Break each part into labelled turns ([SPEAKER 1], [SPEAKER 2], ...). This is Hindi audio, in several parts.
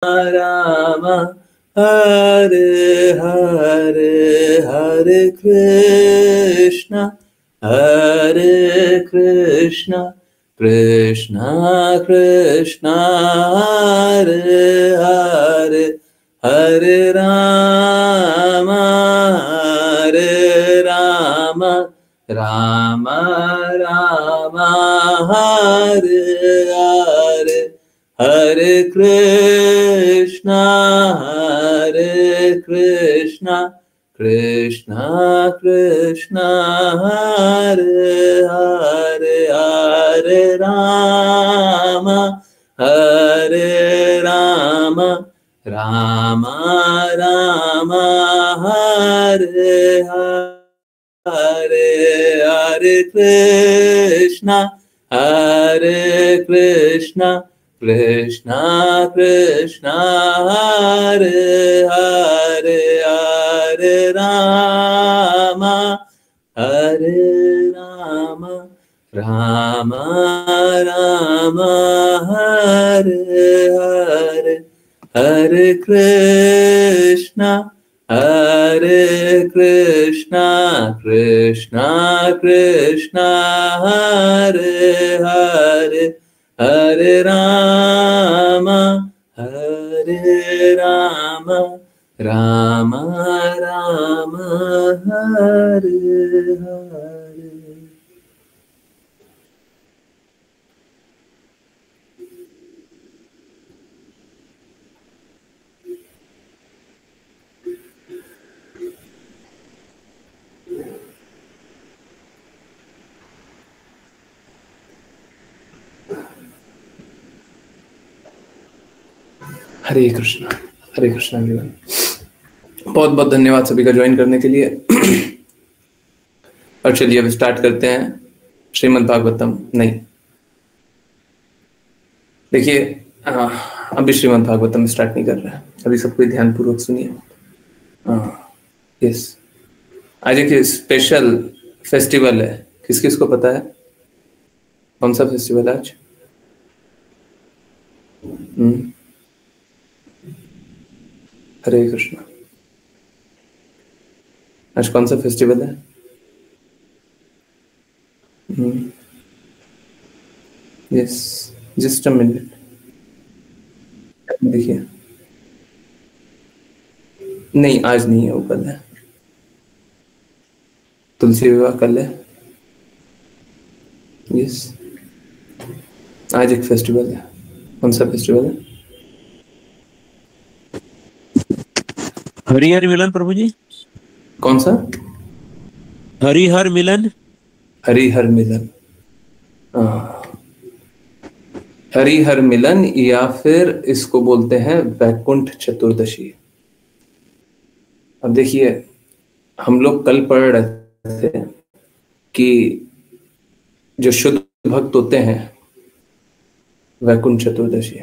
[SPEAKER 1] राम हरे हरे हरे कृष्ण कृष्ण कृष्ण हरे हरे हरे राम राम राम हरे हरे हरे कृष्ण कृष्ण कृष्ण हरे हरे हरे राम राम राम हरे हरे हरे कृष्ण कृष्ण कृष्ण हरे हरे हरे राम राम राम हरे हरे हरे कृष्ण कृष्ण कृष्ण हरे हरे हरे राम राम राम हरे हरे। हरे कृष्ण एवरीवन। बहुत बहुत धन्यवाद सभी का ज्वाइन करने के लिए। और चलिए अब स्टार्ट करते हैं श्रीमद् भागवतम। नहीं, देखिए अभी श्रीमद् भागवतम स्टार्ट नहीं कर रहा है, अभी सब कोई ध्यान पूर्वक सुनिए। यस, आज एक स्पेशल फेस्टिवल है। किस किस को पता है कौन सा फेस्टिवल है आज? हरे कृष्ण। आज कौन सा फेस्टिवल है? यस, जस्ट अ मिनट, देखिए। नहीं, आज नहीं है, वो कल है। तुलसी विवाह कल है। यस, आज एक फेस्टिवल है। कौन सा फेस्टिवल है?
[SPEAKER 2] हरिहर मिलन प्रभु जी।
[SPEAKER 1] कौन सा?
[SPEAKER 2] हरिहर मिलन।
[SPEAKER 1] हरिहर मिलन, हरिहर मिलन, या फिर इसको बोलते हैं वैकुंठ चतुर्दशी। अब देखिए, हम लोग कल पढ़ रहे थे कि जो शुद्ध भक्त होते हैं वैकुंठ चतुर्दशी।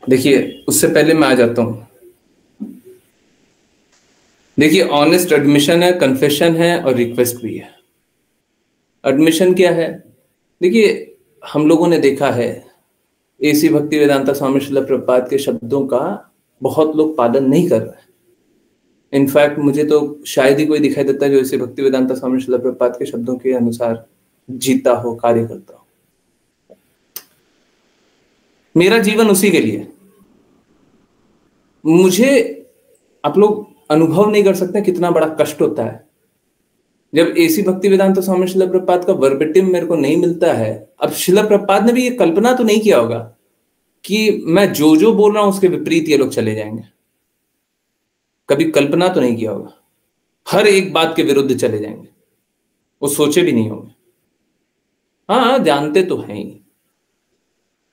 [SPEAKER 1] देखिए, उससे पहले मैं आ जाता हूं। देखिए, ऑनेस्ट एडमिशन है, कन्फेशन है और रिक्वेस्ट भी है। एडमिशन क्या है? देखिए, हम लोगों ने देखा है एसी भक्ति वेदांता स्वामी श्रील प्रभुपाद के शब्दों का बहुत लोग पालन नहीं कर रहे हैं। इनफैक्ट मुझे तो शायद ही कोई दिखाई देता है जो एसी भक्ति वेदांता स्वामी श्रील प्रभुपाद के शब्दों के अनुसार जीता हो, कार्य करता हो। मेरा जीवन उसी के लिए, मुझे आप लोग अनुभव नहीं कर सकते कितना बड़ा कष्ट होता है जब एसी भक्ति वेदांता स्वामी श्रील प्रभुपाद का वर्बेटिम मेरे को नहीं मिलता है। अब श्रील प्रभुपाद ने भी ये कल्पना तो नहीं किया होगा कि मैं जो जो बोल रहा हूं उसके विपरीत ये लोग चले जाएंगे। कभी कल्पना तो नहीं किया होगा, हर एक बात के विरुद्ध चले जाएंगे, वो सोचे भी नहीं होंगे। हाँ, जानते तो हैं ही,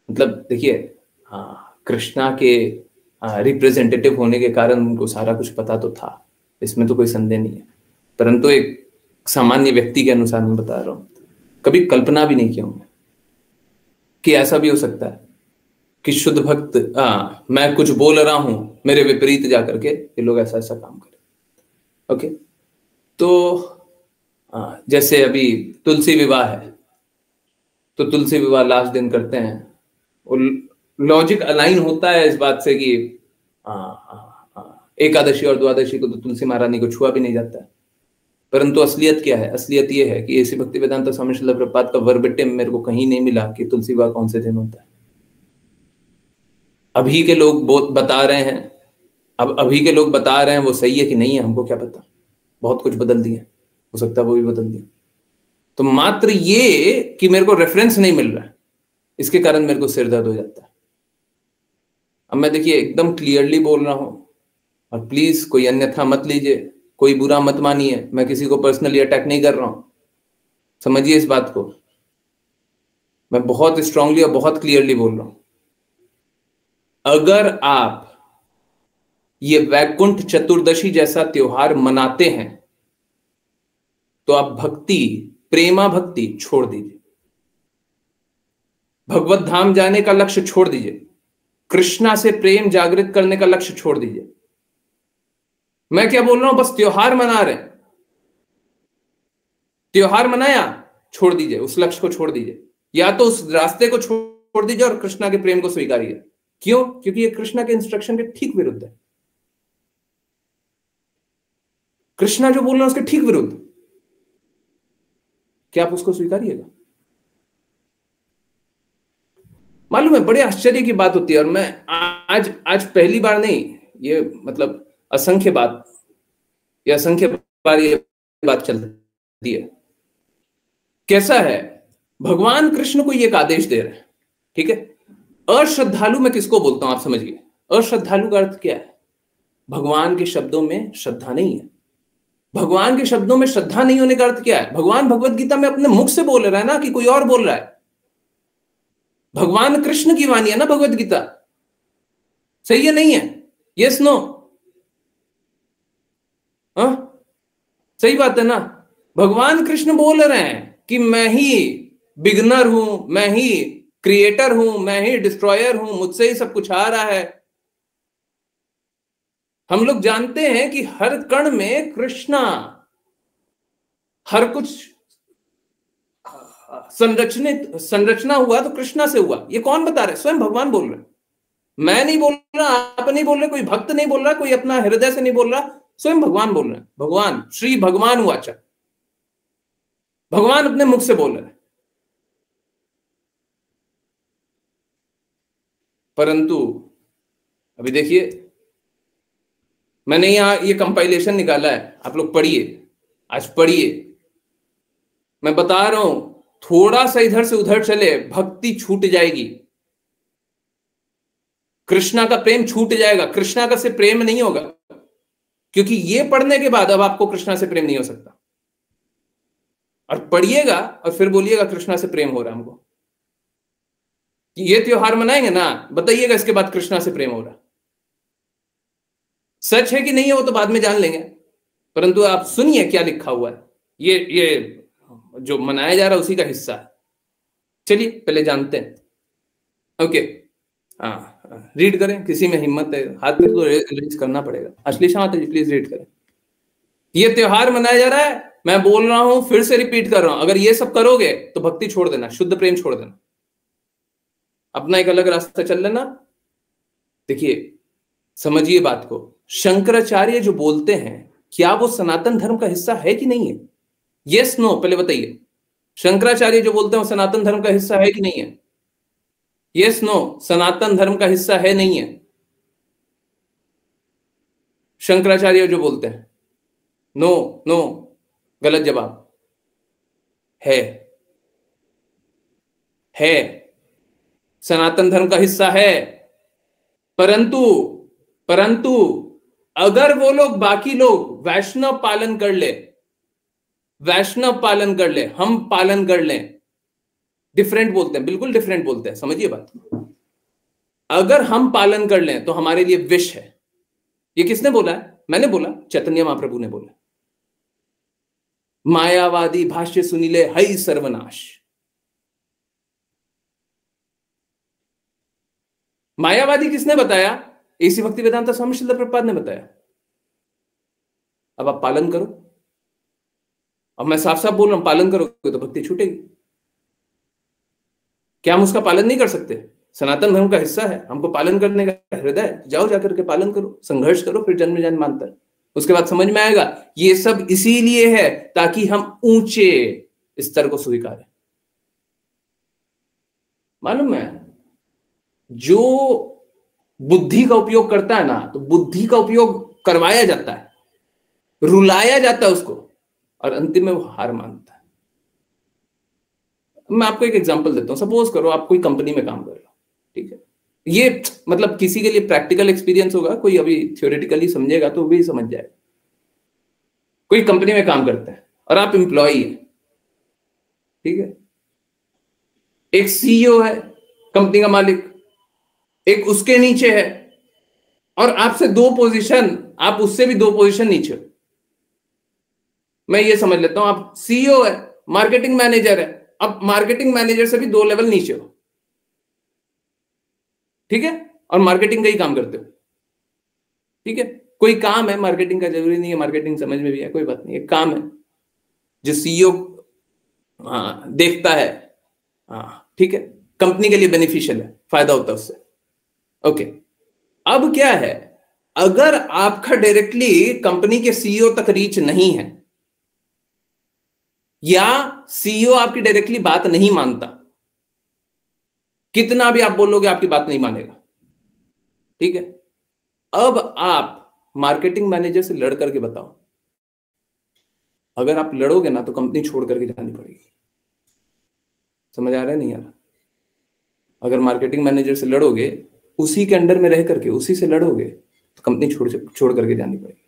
[SPEAKER 1] मतलब देखिए, हाँ, कृष्णा के रिप्रेजेंटेटिव होने के कारण उनको सारा कुछ पता तो था, इसमें तो कोई संदेह नहीं है। परंतु एक सामान्य व्यक्ति के अनुसार मैं बता रहा हूं, कभी कल्पना भी नहीं किया होंगे कि ऐसा भी हो सकता है कि शुद्ध भक्त मैं कुछ बोल रहा हूं, मेरे विपरीत जाकर के ये लोग ऐसा ऐसा काम करें। ओके, तो जैसे अभी तुलसी विवाह है, तो तुलसी विवाह लास्ट दिन करते हैं, और लॉजिक अलाइन होता है इस बात से कि एकादशी और द्वादशी को तो तुलसी महारानी को छुआ भी नहीं जाता है। परंतु असलियत क्या है? असलियत ये है कि एसी भक्ति वेदांत स्वामी श्रील प्रभुपाद का वर्बेटिम मेरे को कहीं नहीं मिला कि तुलसी विवाह कौन से दिन होता है। अभी के लोग बता रहे हैं, अब अभी के लोग बता रहे हैं, वो सही है कि नहीं है हमको क्या पता। बहुत कुछ बदल दिया, हो सकता है वो भी बदल दिया। तो मात्र ये कि मेरे को रेफरेंस नहीं मिल रहा है, इसके कारण मेरे को सिर दर्द हो जाता है। अब मैं देखिए एकदम क्लियरली बोल रहा हूं, और प्लीज कोई अन्यथा मत लीजिए, कोई बुरा मत मानिए, मैं किसी को पर्सनली अटैक नहीं कर रहा हूं, समझिए इस बात को। मैं बहुत स्ट्रांगली और बहुत क्लियरली बोल रहा हूं, अगर आप ये वैकुंठ चतुर्दशी जैसा त्योहार मनाते हैं तो आप भक्ति, प्रेमा भक्ति छोड़ दीजिए, भगवत धाम जाने का लक्ष्य छोड़ दीजिए, कृष्णा से प्रेम जागृत करने का लक्ष्य छोड़ दीजिए। मैं क्या बोल रहा हूं, बस त्योहार मना रहे हैं, त्योहार मनाया, छोड़ दीजिए, उस लक्ष्य को छोड़ दीजिए, या तो उस रास्ते को छोड़ दीजिए और कृष्णा के प्रेम को स्वीकारिए। क्यों? क्योंकि ये कृष्णा के इंस्ट्रक्शन के ठीक विरुद्ध है। कृष्णा जो बोल रहे हैं उसके ठीक विरुद्ध, क्या आप उसको स्वीकारिएगा? मालूम है बड़े आश्चर्य की बात होती है, और मैं आज पहली बार नहीं, ये मतलब असंख्य बार ये बात चलती है। कैसा है, भगवान कृष्ण को एक आदेश दे रहे हैं, ठीक है। अश्रद्धालु मैं किसको बोलता हूं आप समझिए, अश्रद्धालु का अर्थ क्या है? भगवान के शब्दों में श्रद्धा नहीं है। भगवान के शब्दों में श्रद्धा नहीं होने का अर्थ क्या है? भगवान भगवत गीता में अपने मुख से बोल रहा है ना, कि कोई और बोल रहा है? भगवान कृष्ण की वाणी है ना भगवत गीता, सही है नहीं है? Yes no? सही बात है ना? भगवान कृष्ण बोल रहे हैं कि मैं ही बिगनर हूं, मैं ही क्रिएटर हूं, मैं ही डिस्ट्रॉयर हूं, मुझसे ही सब कुछ आ रहा है। हम लोग जानते हैं कि हर कण में कृष्णा, हर कुछ संरचना हुआ तो कृष्णा से हुआ। ये कौन बता रहे? स्वयं भगवान बोल रहे। मैं नहीं बोल रहा, आप नहीं बोल रहे, कोई भक्त नहीं बोल रहा, कोई अपना हृदय से नहीं बोल रहा, स्वयं भगवान बोल रहे हैं। भगवान, श्री भगवान वाचा, भगवान अपने मुख से बोल रहे हैं। परंतु अभी देखिए, मैंने यहां ये कंपाइलेशन निकाला है, आप लोग पढ़िए, आज पढ़िए। मैं बता रहा हूं, थोड़ा सा इधर से उधर चले, भक्ति छूट जाएगी, कृष्णा का प्रेम छूट जाएगा, कृष्णा का से प्रेम नहीं होगा। क्योंकि ये पढ़ने के बाद अब आपको कृष्णा से प्रेम नहीं हो सकता। और पढ़िएगा और फिर बोलिएगा कृष्णा से प्रेम हो रहा है हमको। ये त्योहार मनाएंगे ना, बताइएगा इसके बाद कृष्णा से प्रेम हो रहा। सच है कि नहीं है वो तो बाद में जान लेंगे, परंतु आप सुनिए क्या लिखा हुआ है। ये जो मनाया जा रहा है उसी का हिस्सा है। चलिए पहले जानते हैं। ओके, हाँ, रीड करें। किसी में हिम्मत है, हाथ पे तो रेज करना पड़ेगा। अश्लेषा माता जी प्लीज रीड करें। ये त्योहार मनाया जा रहा है, मैं बोल रहा हूं, फिर से रिपीट कर रहा हूं, अगर ये सब करोगे तो भक्ति छोड़ देना, शुद्ध प्रेम छोड़ देना, अपना एक अलग रास्ता चल लेना। देखिए समझिए बात को, शंकराचार्य जो बोलते हैं, क्या वो सनातन धर्म का हिस्सा है कि नहीं है? यस नो पहले बताइए। शंकराचार्य जो बोलते हैं वो सनातन धर्म का हिस्सा है कि नहीं है? Yes no? सनातन धर्म का हिस्सा है नहीं है? शंकराचार्य जो बोलते हैं, नो नो, गलत जवाब। है सनातन धर्म का हिस्सा है। परंतु अगर वो लोग, बाकी लोग वैष्णव पालन कर ले, हम पालन कर लें, डिफरेंट बोलते हैं, बिल्कुल डिफरेंट बोलते हैं, समझिए बात। अगर हम पालन कर लें तो हमारे लिए विष है। ये किसने बोला है? मैंने बोला, चैतन्य महाप्रभु ने बोला। मायावादी भाष्य सुनिले हई सर्वनाश। मायावादी किसने बताया? एसी भक्ति वेदांत स्वामी श्रील प्रभुपाद ने बताया। अब आप पालन करो। अब मैं साफ साफ बोल रहा हूं, पालन करोगे तो भक्ति छूटेगी। क्या हम उसका पालन नहीं कर सकते? सनातन धर्म का हिस्सा है, हमको पालन करने का हृदय है, जाओ जाकर के पालन करो, संघर्ष करो, फिर जन्म जन्मांतर। उसके बाद समझ में आएगा ये सब इसीलिए है ताकि हम ऊंचे स्तर को स्वीकारें। मालूम है, जो बुद्धि का उपयोग करता है ना, तो बुद्धि का उपयोग करवाया जाता है, रुलाया जाता है उसको, और अंतिम में वो हार मानता है। मैं आपको एक एग्जांपल देता हूं। सपोज करो आप कोई कंपनी में काम कर रहे हो, ठीक है? ये मतलब किसी के लिए प्रैक्टिकल एक्सपीरियंस होगा, कोई अभी थ्योरेटिकली समझेगा तो भी समझ जाएगा। कोई कंपनी में काम करता है और आप एम्प्लॉई है, ठीक है? एक सीईओ है, कंपनी का मालिक, एक उसके नीचे है, और आपसे 2 पोजीशन, आप उससे भी 2 पोजीशन नीचे हो। मैं ये समझ लेता हूं आप सीईओ है, मार्केटिंग मैनेजर है, अब मार्केटिंग मैनेजर से भी 2 लेवल नीचे हो, ठीक है? और मार्केटिंग का ही काम करते हो, ठीक है? कोई काम है मार्केटिंग का, जरूरी नहीं है मार्केटिंग समझ में भी है, कोई बात नहीं, एक काम है जो सीईओ देखता है, ठीक है, कंपनी के लिए बेनिफिशियल है, फायदा होता है उससे। ओके, अब क्या है, अगर आपका डायरेक्टली कंपनी के सीईओ तक रीच नहीं है, या सीईओ आपकी डायरेक्टली बात नहीं मानता, कितना भी आप बोलोगे आपकी बात नहीं मानेगा, ठीक है? अब आप मार्केटिंग मैनेजर से लड़ करके बताओ, अगर आप लड़ोगे ना तो कंपनी छोड़ करके जानी पड़ेगी। समझ आ रहा है नहीं आ रहा? अगर मार्केटिंग मैनेजर से लड़ोगे, उसी के अंडर में रह करके उसी से लड़ोगे, तो कंपनी छोड़ करके जानी पड़ेगी,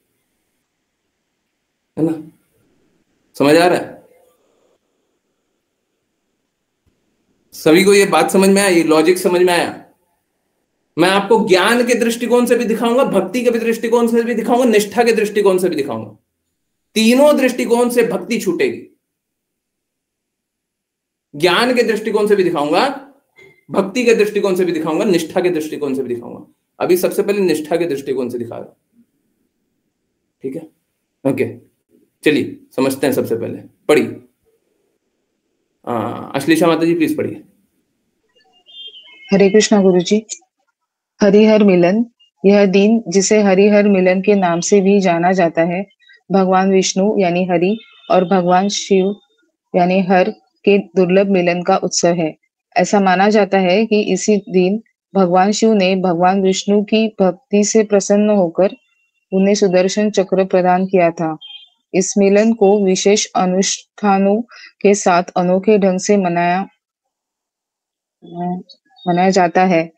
[SPEAKER 1] है ना? समझ आ रहा है? सभी को ये बात समझ में आया, ये लॉजिक समझ में आया? मैं आपको ज्ञान के दृष्टिकोण से भी दिखाऊंगा, भक्ति के भी दृष्टिकोण से भी दिखाऊंगा, निष्ठा के दृष्टिकोण से भी दिखाऊंगा। तीनों दृष्टिकोण से भक्ति छूटेगी। ज्ञान के दृष्टिकोण से भी दिखाऊंगा, भक्ति के दृष्टिकोण से भी दिखाऊंगा, निष्ठा के दृष्टिकोण से भी दिखाऊंगा। अभी सबसे पहले निष्ठा के दृष्टिकोण से दिखा रहा हूं, ठीक है? ओके, चलिए समझते हैं। सबसे पहले पढ़िए, अश्लेषा माता जी प्लीज पढ़िए।
[SPEAKER 3] हरे कृष्णा गुरुजी। हरिहर मिलन, यह दिन जिसे हरिहर मिलन के नाम से भी जाना जाता है, भगवान विष्णु यानी हरि और भगवान शिव यानी हर के दुर्लभ मिलन का उत्सव है। ऐसा माना जाता है कि इसी दिन भगवान शिव ने भगवान विष्णु की भक्ति से प्रसन्न होकर उन्हें सुदर्शन चक्र प्रदान किया था। इस मिलन को विशेष अनुष्ठानों के साथ अनोखे ढंग से मनाया जाता है,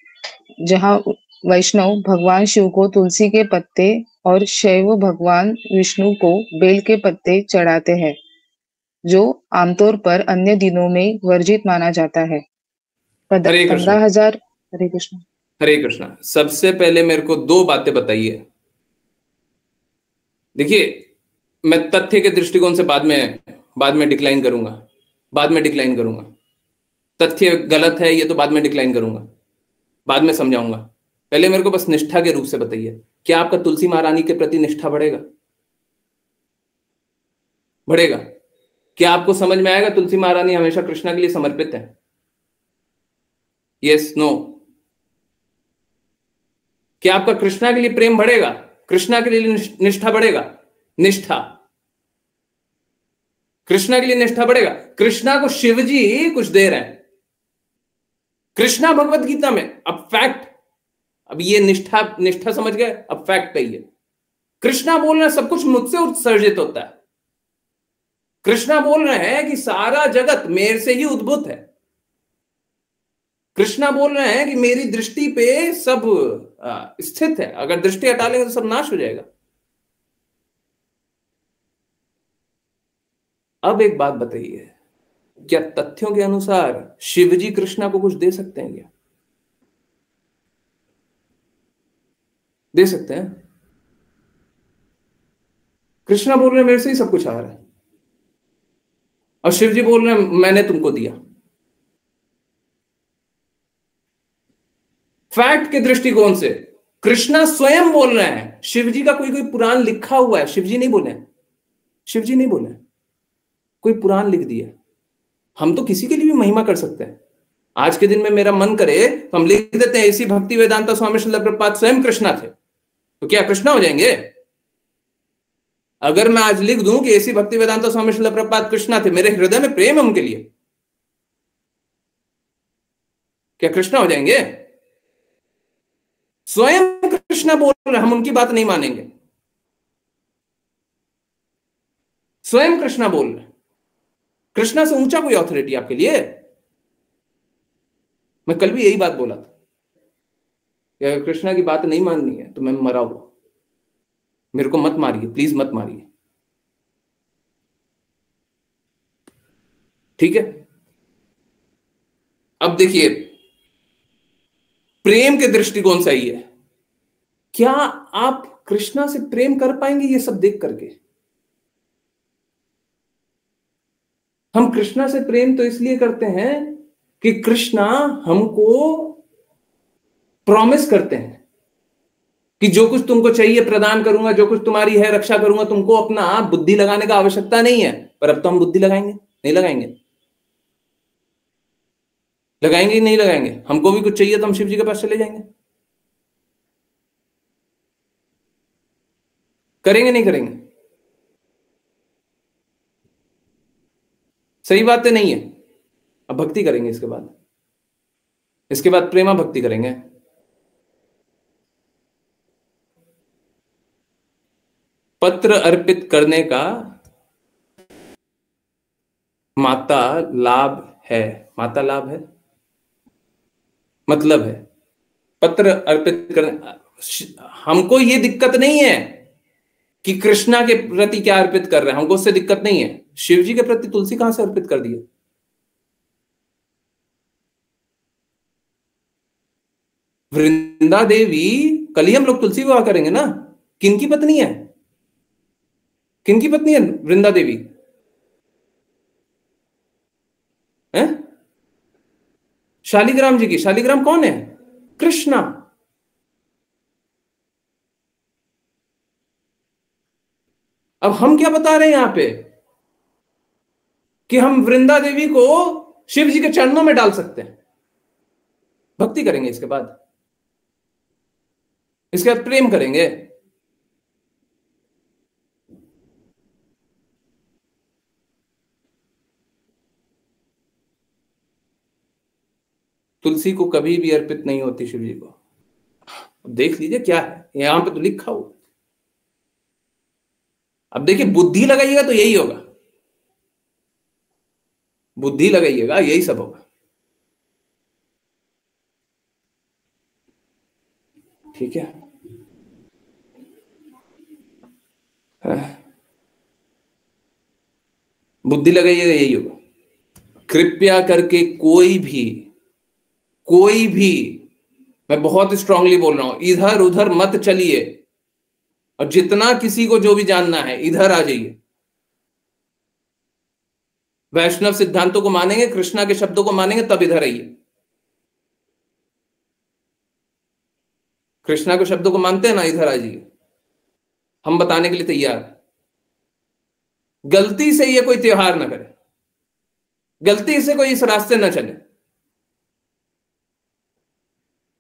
[SPEAKER 3] जहाँ वैष्णव भगवान शिव को तुलसी के पत्ते और शैव भगवान विष्णु को बेल के पत्ते चढ़ाते हैं, जो आमतौर पर अन्य दिनों में वर्जित माना जाता है।
[SPEAKER 1] हरे कृष्ण।
[SPEAKER 3] 15,000 हरे कृष्ण।
[SPEAKER 1] हरे कृष्ण। सबसे पहले मेरे को 2 बातें बताइए। देखिए, मैं तथ्य के दृष्टिकोण से बाद में डिक्लाइन करूंगा। तथ्य गलत है ये तो बाद में डिक्लाइन करूंगा, बाद में समझाऊंगा। पहले मेरे को बस निष्ठा के रूप से बताइए, क्या आपका तुलसी महारानी के प्रति निष्ठा बढ़ेगा? क्या आपको समझ में आएगा तुलसी महारानी हमेशा कृष्णा के लिए समर्पित है? Yes, no? क्या आपका कृष्णा के लिए प्रेम बढ़ेगा? कृष्णा के लिए निष्ठा बढ़ेगा? निष्ठा, कृष्णा के लिए निष्ठा बढ़ेगा। कृष्णा को शिवजी कुछ दे रहे हैं, कृष्णा भगवत गीता में। अब फैक्ट, अब ये निष्ठा समझ गए? अब फैक्ट है ये। कृष्णा बोल रहे हैं सब कुछ मुझसे उत्सर्जित होता है। कृष्णा बोल रहे हैं कि सारा जगत मेरे से ही उद्भूत है। कृष्णा बोल रहे हैं कि मेरी दृष्टि पे सब स्थित है, अगर दृष्टि हटा लेंगे तो सब नाश हो जाएगा। अब एक बात बताइए, क्या तथ्यों के अनुसार शिवजी कृष्णा को कुछ दे सकते हैं क्या? दे सकते हैं? कृष्णा बोल रहे हैं मेरे से ही सब कुछ आ रहा है, और शिवजी बोल रहे हैं मैंने तुमको दिया। फैक्ट के दृष्टिकोण से कृष्णा स्वयं बोल रहे हैं, शिवजी का कोई पुराण लिखा हुआ है, शिवजी नहीं बोले, कोई पुराण लिख दिया। हम तो किसी के लिए भी महिमा कर सकते हैं, आज के दिन में मेरा मन करे तो हम लिख देते हैं ऐसी भक्ति वेदांता स्वामी श्रील प्रभुपाद स्वयं कृष्णा थे, तो क्या कृष्णा हो जाएंगे? अगर मैं आज लिख दूं कि ऐसी भक्ति वेदांता स्वामी श्रील प्रभुपाद कृष्णा थे, मेरे हृदय में प्रेम है उनके लिए, क्या कृष्णा हो जाएंगे? स्वयं कृष्णा बोल रहे, हम उनकी बात नहीं मानेंगे। स्वयं कृष्णा बोल रहे, कृष्णा से ऊंचा कोई ऑथोरिटी आपके लिए? मैं कल भी यही बात बोला था कि अगर कृष्णा की बात नहीं माननी है तो मैं मरा हुआ, मेरे को मत मारिए, प्लीज मत मारिए, ठीक है? अब देखिए, प्रेम के दृष्टिकोण से ही है, क्या आप कृष्णा से प्रेम कर पाएंगे ये सब देख करके? हम कृष्णा से प्रेम तो इसलिए करते हैं कि कृष्णा हमको प्रॉमिस करते हैं कि जो कुछ तुमको चाहिए प्रदान करूंगा, जो कुछ तुम्हारी है रक्षा करूंगा, तुमको अपना बुद्धि लगाने का आवश्यकता नहीं है। पर अब तो हम बुद्धि लगाएंगे, नहीं लगाएंगे? लगाएंगे ही नहीं लगाएंगे? हमको भी कुछ चाहिए तो हम शिव जी के पास चले जाएंगे, करेंगे नहीं करेंगे? सही बात है, नहीं है? अब भक्ति करेंगे, इसके बाद प्रेमा भक्ति करेंगे। पत्र अर्पित करने का माता लाभ है, माता लाभ है, मतलब है पत्र अर्पित करने। हमको ये दिक्कत नहीं है कि कृष्णा के प्रति क्या अर्पित कर रहे हैं, हमको उससे दिक्कत नहीं है। शिव जी के प्रति तुलसी कहां से अर्पित कर दिए? वृंदा देवी, कल ही हम लोग तुलसी विवाह करेंगे ना, किनकी पत्नी है? किनकी पत्नी है वृंदा देवी? है शालिग्राम जी की। शालिग्राम कौन है? कृष्णा। अब हम क्या बता रहे हैं यहां पे कि हम वृंदा देवी को शिव जी के चरणों में डाल सकते हैं, भक्ति करेंगे, इसके बाद प्रेम करेंगे। तुलसी को कभी भी अर्पित नहीं होती शिव जी को। देख लीजिए क्या है यहां पे तो लिखा हुआ। अब देखिए, बुद्धि लगाइएगा तो यही होगा, बुद्धि लगाइएगा यही सब होगा, ठीक है? बुद्धि लगाइएगा यही होगा। कृपया करके कोई भी, मैं बहुत स्ट्रांगली बोल रहा हूं, इधर उधर मत चलिए, और जितना किसी को जो भी जानना है इधर आ जाइए। वैष्णव सिद्धांतों को मानेंगे, कृष्णा के शब्दों को मानेंगे, तब इधर आइए। कृष्णा के शब्दों को मानते हैं ना, इधर आ जाइए, हम बताने के लिए तैयार हैं। गलती से ये कोई त्योहार ना करे, गलती से कोई इस रास्ते ना चले,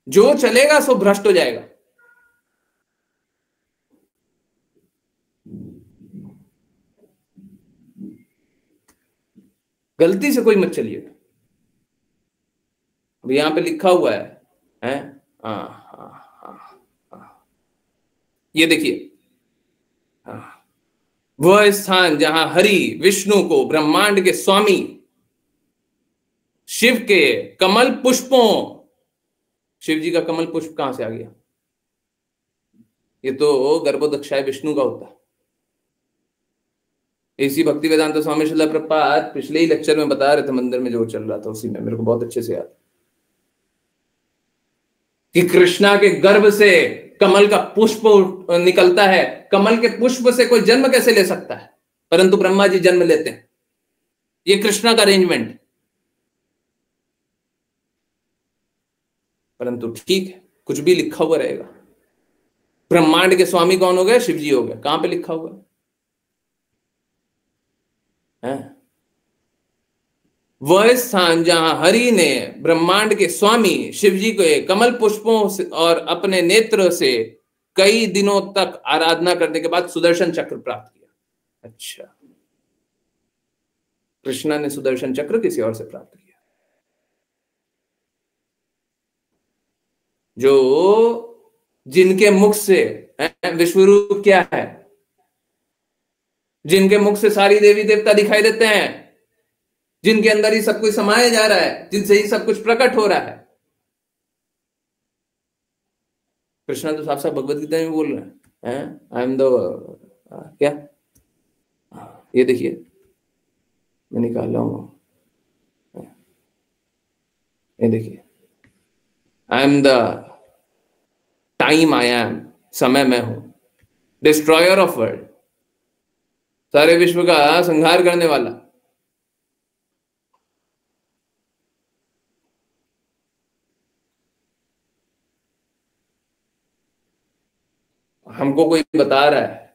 [SPEAKER 1] जो चलेगा सो भ्रष्ट हो जाएगा। गलती से कोई मत चलिएगा। अब यहां पे लिखा हुआ है? ये देखिए, वह स्थान जहां हरि विष्णु को ब्रह्मांड के स्वामी शिव के कमल पुष्पों, शिव जी का कमल पुष्प कहां से आ गया? ये तो गर्भोदक्षाय विष्णु का होता है। इसी भक्ति वेदांत स्वामी श्रील प्रभुपाद पिछले ही लेक्चर में बता रहे थे, मंदिर में जो चल रहा था उसी में, मेरे को बहुत अच्छे से याद कि कृष्णा के गर्भ से कमल का पुष्प निकलता है। कमल के पुष्प से कोई जन्म कैसे ले सकता है? परंतु ब्रह्मा जी जन्म लेते हैं। ये कृष्णा का अरेंजमेंट। परंतु ठीक है, कुछ भी लिखा हुआ रहेगा। ब्रह्मांड के स्वामी कौन हो गए? शिव जी हो गए। कहां पे लिखा हुआ है? वह स्थान जहां हरि ने ब्रह्मांड के स्वामी शिव जी को कमल पुष्पों से और अपने नेत्र से कई दिनों तक आराधना करने के बाद सुदर्शन चक्र प्राप्त किया। अच्छा, कृष्णा ने सुदर्शन चक्र किसी और से प्राप्त किया। जो जिनके मुख से विश्वरूप क्या है, जिनके मुख से सारी देवी देवता दिखाई देते हैं, जिनके अंदर ही सब कुछ समाया जा रहा है, जिनसे ही सब कुछ प्रकट हो रहा है। कृष्णा तो साफ साफ भगवत गीता में बोल रहे हैं, आई एम द क्या, ये देखिए मैं निकाल रहा हूं, ये देखिए, I am the time, I am समय मैं हूं, डिस्ट्रॉयर ऑफ वर्ल्ड, सारे विश्व का संहार करने वाला। हमको कोई बता रहा है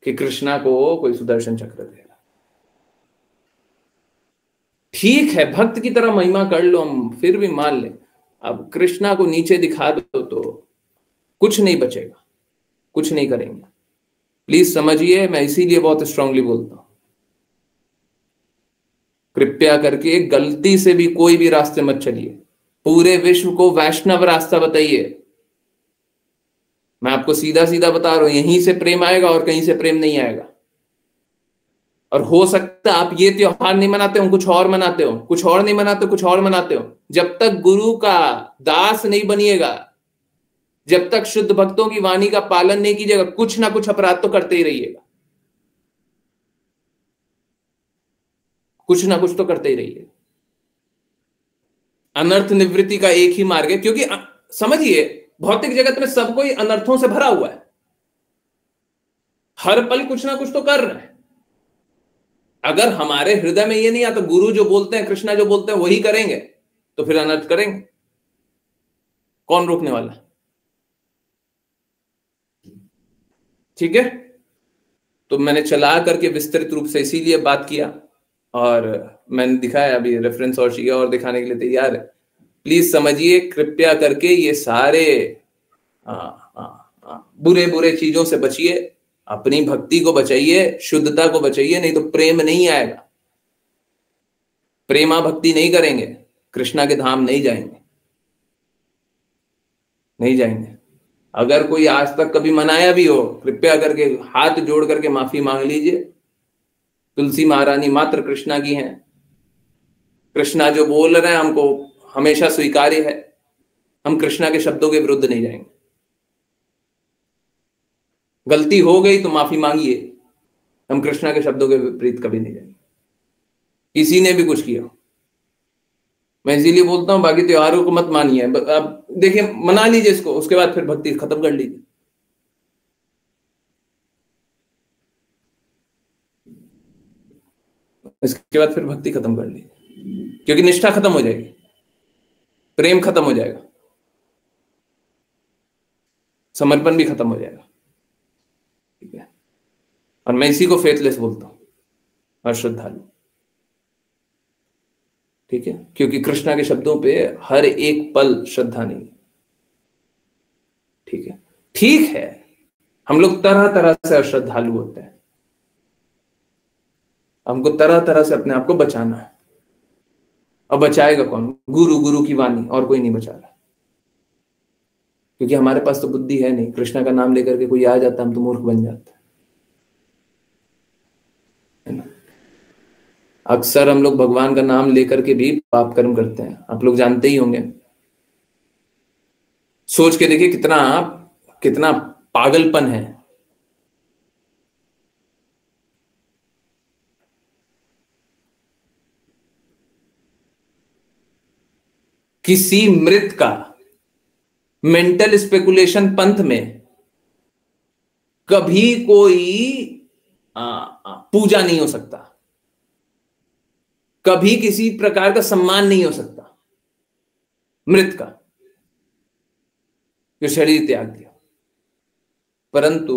[SPEAKER 1] कि कृष्णा को कोई सुदर्शन चक्र देगा। ठीक है, भक्त की तरह महिमा कर लो, हम फिर भी मान लें। अब कृष्णा को नीचे दिखा दो तो कुछ नहीं बचेगा, कुछ नहीं करेंगे। प्लीज समझिए, मैं इसीलिए बहुत स्ट्रांगली बोलता हूं, कृपया करके गलती से भी कोई भी रास्ते मत चलिए। पूरे विश्व को वैष्णव रास्ता बताइए। मैं आपको सीधा सीधा बता रहा हूं, यहीं से प्रेम आएगा और कहीं से प्रेम नहीं आएगा। और हो सकता है आप ये त्योहार नहीं मनाते हो, कुछ और मनाते हो, कुछ और नहीं मनाते हो, कुछ और मनाते हो। जब तक गुरु का दास नहीं बनिएगा, जब तक शुद्ध भक्तों की वाणी का पालन नहीं कीजिएगा, कुछ ना कुछ अपराध तो करते ही रहिएगा, कुछ ना कुछ तो करते ही रहिए। अनर्थ निवृत्ति का एक ही मार्ग है, क्योंकि समझिए भौतिक जगत में सब कोई अनर्थों से भरा हुआ है, हर पल कुछ ना कुछ तो कर रहे हैं। अगर हमारे हृदय में ये नहीं आता, गुरु जो बोलते हैं, कृष्णा जो बोलते हैं वही करेंगे, तो फिर अनर्थ करेंगे, कौन रोकने वाला। ठीक है, तो मैंने चला करके विस्तृत रूप से इसीलिए बात किया, और मैंने दिखाया, अभी रेफरेंस और चाहिए और दिखाने के लिए तैयार है। प्लीज समझिए, कृपया करके ये सारे बुरे बुरे चीजों से बचिए, अपनी भक्ति को बचाइए, शुद्धता को बचाइए, नहीं तो प्रेम नहीं आएगा। प्रेमा भक्ति नहीं करेंगे, कृष्णा के धाम नहीं जाएंगे, नहीं जाएंगे। अगर कोई आज तक कभी मनाया भी हो, कृपया करके हाथ जोड़ करके माफी मांग लीजिए। तुलसी महारानी मात्र कृष्णा की हैं, कृष्णा जो बोल रहे हैं हमको हमेशा स्वीकार्य है। हम कृष्णा के शब्दों के विरुद्ध नहीं जाएंगे। गलती हो गई तो माफी मांगिए, हम कृष्णा के शब्दों के विपरीत कभी नहीं जाएंगे, किसी ने भी कुछ किया। मैं इसीलिए बोलता हूं, बाकी त्योहारों को मत मानिए। अब देखिए, मना लीजिए इसको, उसके बाद फिर भक्ति खत्म कर लीजिए। इसके बाद फिर भक्ति खत्म कर लीजिए, क्योंकि निष्ठा खत्म हो जाएगी, प्रेम खत्म हो जाएगा, समर्पण भी खत्म हो जाएगा। ठीक है, और मैं इसी को फेथलेस बोलता हूं, अश्रद्धालु। ठीक है, क्योंकि कृष्णा के शब्दों पे हर एक पल श्रद्धा नहीं। ठीक है, ठीक है, हम लोग तरह तरह से अश्रद्धालु होते हैं, हमको तरह तरह से अपने आप को बचाना है। और बचाएगा कौन? गुरु, गुरु की वाणी, और कोई नहीं बचा रहा। क्योंकि हमारे पास तो बुद्धि है नहीं। कृष्णा का नाम लेकर के कोई आ जाता, हम तो मूर्ख बन जाते है ना। अक्सर हम लोग भगवान का नाम लेकर के भी पाप कर्म करते हैं, आप लोग जानते ही होंगे। सोच के देखिए कितना कितना पागलपन है। किसी मृत का मेंटल स्पेकुलेशन पंथ में कभी कोई पूजा नहीं हो सकता, कभी किसी प्रकार का सम्मान नहीं हो सकता मृत का, जो शरीर त्याग दिया। परंतु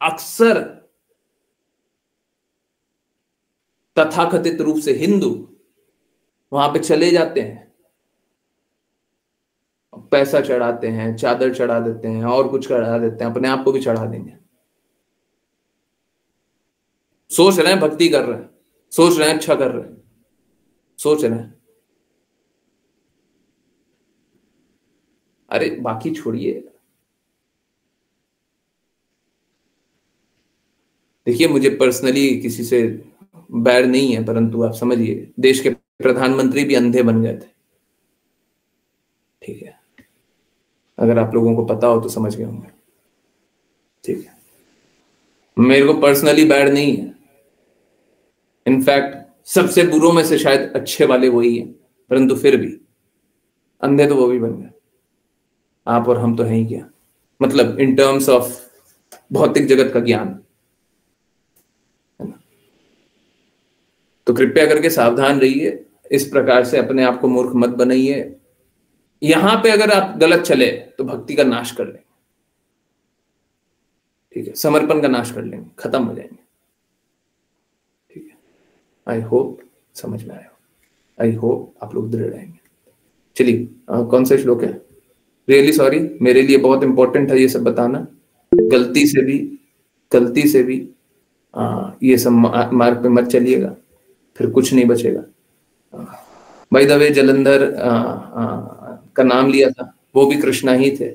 [SPEAKER 1] अक्सर तथाकथित रूप से हिंदू वहां पे चले जाते हैं, पैसा चढ़ाते हैं, चादर चढ़ा देते हैं और कुछ चढ़ा देते हैं, अपने आप को भी चढ़ा देंगे। सोच रहे हैं भक्ति कर रहे हैं, सोच रहे हैं अच्छा कर रहे हैं, सोच रहे हैं। अरे बाकी छोड़िए, देखिए मुझे पर्सनली किसी से बैर नहीं है, परंतु आप समझिए देश के प्रधानमंत्री भी अंधे बन गए थे, ठीक है? अगर आप लोगों को पता हो तो समझ गए होंगे, ठीक है? मेरे को पर्सनली बैड नहीं है, इनफैक्ट सबसे बुरों में से शायद अच्छे वाले वही हैं, परंतु फिर भी अंधे तो वो भी बन गए। आप और हम तो हैं ही क्या, मतलब इन टर्म्स ऑफ भौतिक जगत का ज्ञान, है ना? तो कृपया करके सावधान रहिए, इस प्रकार से अपने आप को मूर्ख मत बनाइए। यहां पे अगर आप गलत चले तो भक्ति का नाश कर लेंगे, ठीक है? समर्पण का नाश कर लेंगे, खत्म हो जाएंगे, ठीक है? आई होप समझ में आया, आई होप आप लोग दृढ़ रहेंगे। चलिए कौन सा श्लोक है? रियली सॉरी, मेरे लिए बहुत इंपॉर्टेंट है ये सब बताना। गलती से भी ये सब मार्ग पे मत चलिएगा, फिर कुछ नहीं बचेगा। बाय द वे जलंधर का नाम लिया था, वो भी कृष्णा ही थे।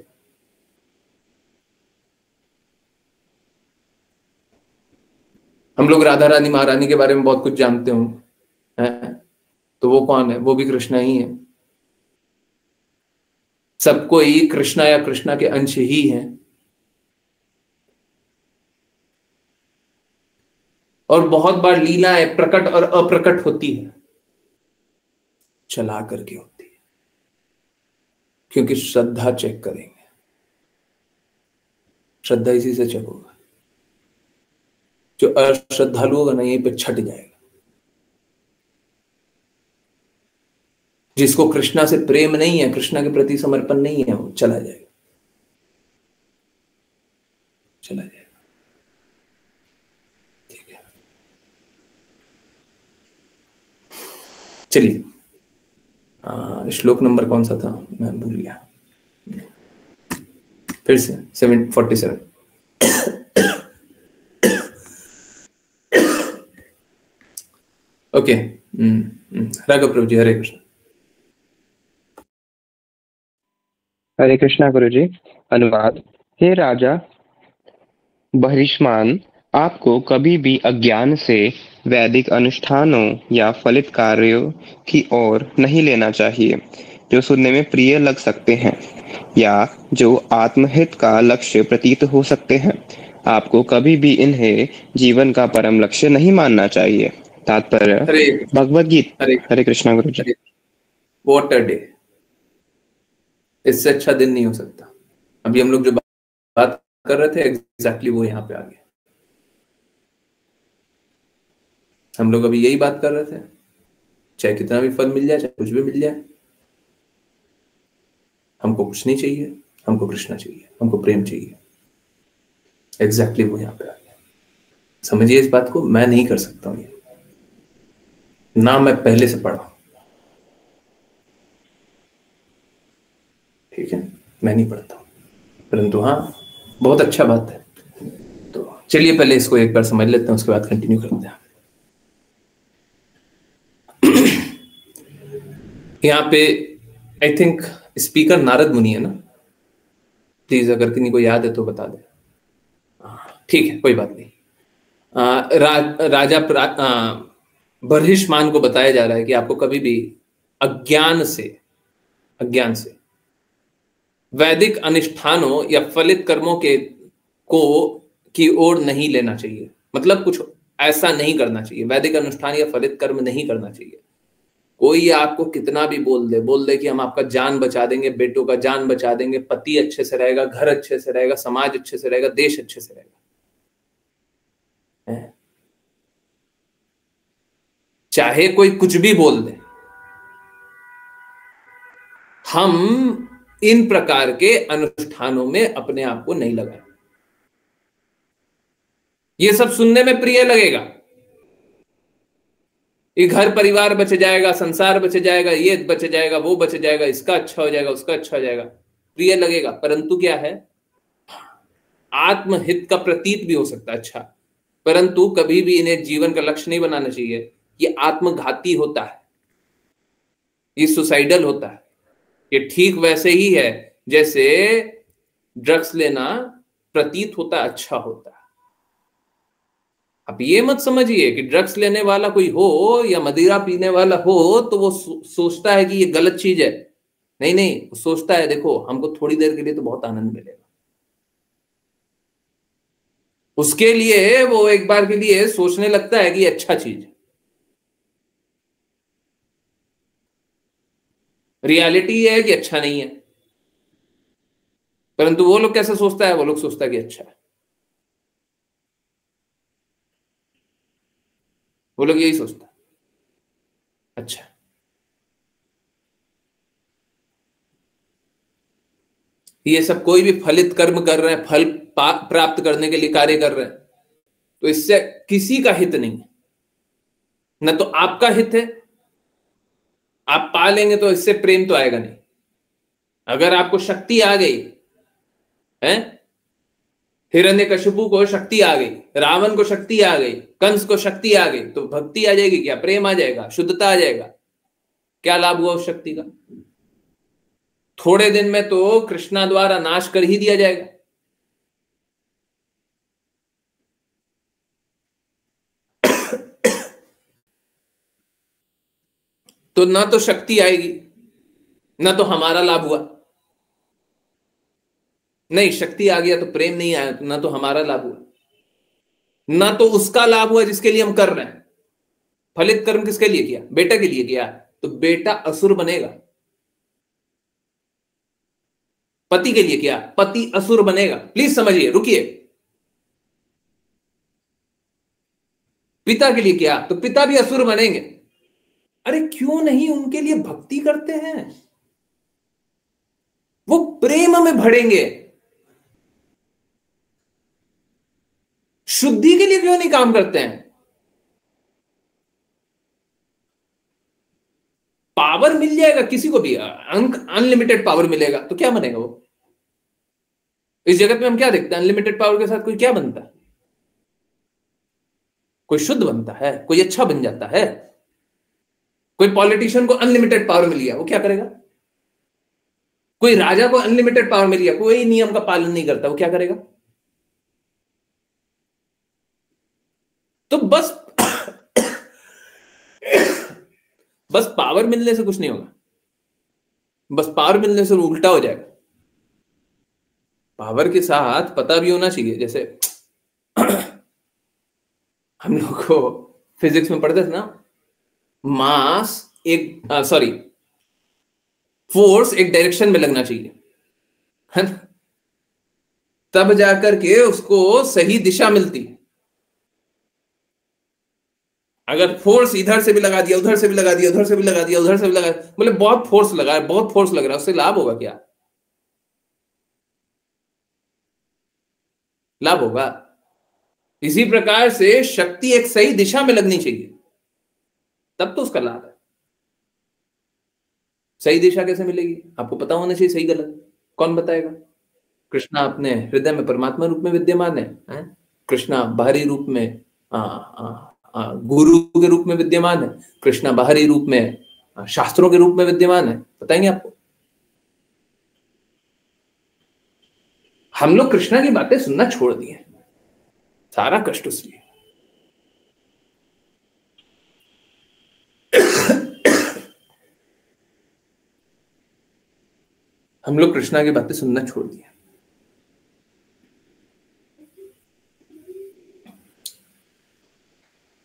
[SPEAKER 1] हम लोग राधा रानी महारानी के बारे में बहुत कुछ जानते होंगे, तो वो कौन है? वो भी कृष्णा ही है। सबको ही कृष्णा या कृष्णा के अंश ही हैं, और बहुत बार लीलाएं प्रकट और अप्रकट होती है, चला करके होती है, क्योंकि श्रद्धा चेक करेंगे, श्रद्धा इसी से चेक होगा। जो अश्रद्धालु होगा ना, यहीं पे छट जाएगा। जिसको कृष्णा से प्रेम नहीं है, कृष्णा के प्रति समर्पण नहीं है, वो चला जाएगा, चला जाएगा, ठीक है? चलिए श्लोक नंबर कौन सा था, मैं भूल गया, फिर से 747। ओके, राघव प्रभु जी, हरे कृष्ण।
[SPEAKER 4] हरे कृष्णा गुरु जी। अनुवाद। हे राजा बहिष्मान, आपको कभी भी अज्ञान से वैदिक अनुष्ठानों या फलित कार्यों की ओर नहीं लेना चाहिए, जो सुनने में प्रिय लग सकते हैं या जो आत्महित का लक्ष्य प्रतीत हो सकते हैं। आपको कभी भी इन्हें जीवन का परम लक्ष्य नहीं मानना चाहिए। तात्पर्य भगवद गीता। हरे कृष्णा गुरु जी।
[SPEAKER 1] व्हाट अ डे, इससे अच्छा दिन नहीं हो सकता। अभी हम लोग जो बात कर रहे थे एग्जैक्टली वो यहाँ पे आ गया। हम लोग अभी यही बात कर रहे थे, चाहे कितना भी फल मिल जाए, चाहे कुछ भी मिल जाए, हमको कुछ नहीं चाहिए, हमको कृष्णा चाहिए, हमको प्रेम चाहिए। एग्जैक्टली वो यहाँ पे आ गया। समझिए इस बात को, मैं नहीं कर सकता हूँ ये, ना मैं पहले से पढ़ा, ठीक है? मैं नहीं पढ़ता हूँ, परंतु हाँ बहुत अच्छा बात है। तो चलिए पहले इसको एक बार समझ लेते हैं, उसके बाद कंटिन्यू करते हैं। यहाँ पे आई थिंक स्पीकर नारद मुनि है ना? प्लीज अगर किसी को याद है तो बता दे। ठीक है, कोई बात नहीं। राजा बर्हिष्मान को बताया जा रहा है कि आपको कभी भी अज्ञान से वैदिक अनुष्ठानों या फलित कर्मों की ओर नहीं लेना चाहिए। मतलब कुछ ऐसा नहीं करना चाहिए, वैदिक अनुष्ठान या फलित कर्म नहीं करना चाहिए। कोई आपको कितना भी बोल दे कि हम आपका जान बचा देंगे, बेटों का जान बचा देंगे, पति अच्छे से रहेगा, घर अच्छे से रहेगा, समाज अच्छे से रहेगा, देश अच्छे से रहेगा, चाहे कोई कुछ भी बोल दे, हम इन प्रकार के अनुष्ठानों में अपने आप को नहीं लगाए। ये सब सुनने में प्रिय लगेगा, ये घर परिवार बच जाएगा, संसार बच जाएगा, ये बच जाएगा, वो बच जाएगा, इसका अच्छा हो जाएगा, उसका अच्छा हो जाएगा, प्रिय लगेगा। परंतु क्या है, आत्महित का प्रतीत भी हो सकता है अच्छा, परंतु कभी भी इन्हें जीवन का लक्ष्य नहीं बनाना चाहिए। ये आत्मघाती होता है, ये सुसाइडल होता है। ये ठीक वैसे ही है जैसे ड्रग्स लेना प्रतीत होता है अच्छा होता है। अब ये मत समझिए कि ड्रग्स लेने वाला कोई हो या मदिरा पीने वाला हो तो वो सोचता है कि ये गलत चीज है। नहीं नहीं, वो सोचता है देखो हमको थोड़ी देर के लिए तो बहुत आनंद मिलेगा, उसके लिए वो एक बार के लिए सोचने लगता है कि ये अच्छा चीज है। रियलिटी ये है कि अच्छा नहीं है, परंतु वो लोग कैसे सोचता है, वो लोग सोचता है कि अच्छा है। वो लोग यही सोचता है अच्छा। ये सब कोई भी फलित कर्म कर रहे हैं, फल प्राप्त करने के लिए कार्य कर रहे हैं, तो इससे किसी का हित नहीं है। न तो आपका हित है, आप पा लेंगे तो इससे प्रेम तो आएगा नहीं। अगर आपको शक्ति आ गई है, हिरण्यकशिपु को शक्ति आ गई, रावण को शक्ति आ गई, कंस को शक्ति आ गई, तो भक्ति आ जाएगी क्या, प्रेम आ जाएगा, शुद्धता आ जाएगा। क्या लाभ हुआ उस शक्ति का? थोड़े दिन में तो कृष्णा द्वारा नाश कर ही दिया जाएगा। तो ना तो शक्ति आएगी, ना तो हमारा लाभ हुआ। नहीं, शक्ति आ गया तो प्रेम नहीं आया, तो ना तो हमारा लाभ हुआ, ना तो उसका लाभ हुआ जिसके लिए हम कर रहे हैं। फलित कर्म किसके लिए किया? बेटा के लिए किया, तो बेटा असुर बनेगा। पति के लिए किया, पति असुर बनेगा। प्लीज समझिए, रुकिए। पिता के लिए किया तो पिता भी असुर बनेंगे। अरे क्यों नहीं उनके लिए भक्ति करते हैं? वो प्रेम में भरेंगे। शुद्धि के लिए क्यों नहीं काम करते हैं? पावर मिल जाएगा किसी को भी, अनलिमिटेड पावर मिलेगा तो क्या बनेगा वो? इस जगत में हम क्या देखते हैं, अनलिमिटेड पावर के साथ कोई क्या बनता है? कोई शुद्ध बनता है, कोई अच्छा बन जाता है। कोई पॉलिटिशियन को अनलिमिटेड पावर मिल गया, वो क्या करेगा? कोई राजा को अनलिमिटेड पावर मिल गया, कोई नियम का पालन नहीं करता, वो क्या करेगा? तो बस बस पावर मिलने से कुछ नहीं होगा, बस पावर मिलने से उल्टा हो जाएगा। पावर के साथ पता भी होना चाहिए, जैसे हम लोग को फिजिक्स में पढ़ते थे ना, मास एक सॉरी फोर्स एक डायरेक्शन में लगना चाहिए, है ना? तब जाकर के उसको सही दिशा मिलती। अगर फोर्स इधर से भी लगा दिया, उधर से भी लगा दिया, उधर से भी लगा दिया, उधर से भी लगा, मतलब बहुत फोर्स लगा है, बहुत फोर्स लग रहा है, उससे लाभ होगा क्या? लाभ होगा। इसी प्रकार से शक्ति एक सही दिशा में लगनी चाहिए, तब तो उसका लाभ है। सही दिशा कैसे मिलेगी? आपको पता होना चाहिए सही गलत। कौन बताएगा? कृष्णा अपने हृदय में परमात्मा रूप में विद्यमान है? कृष्णा बाहरी रूप में गुरु के रूप में विद्यमान है, कृष्णा बाहरी रूप में शास्त्रों के रूप में विद्यमान है। बताएंगे आपको? हम लोग कृष्णा की बातें सुनना छोड़ दिए, सारा कष्ट उसलिए। हम लोग कृष्णा की बातें सुनना छोड़ दिए।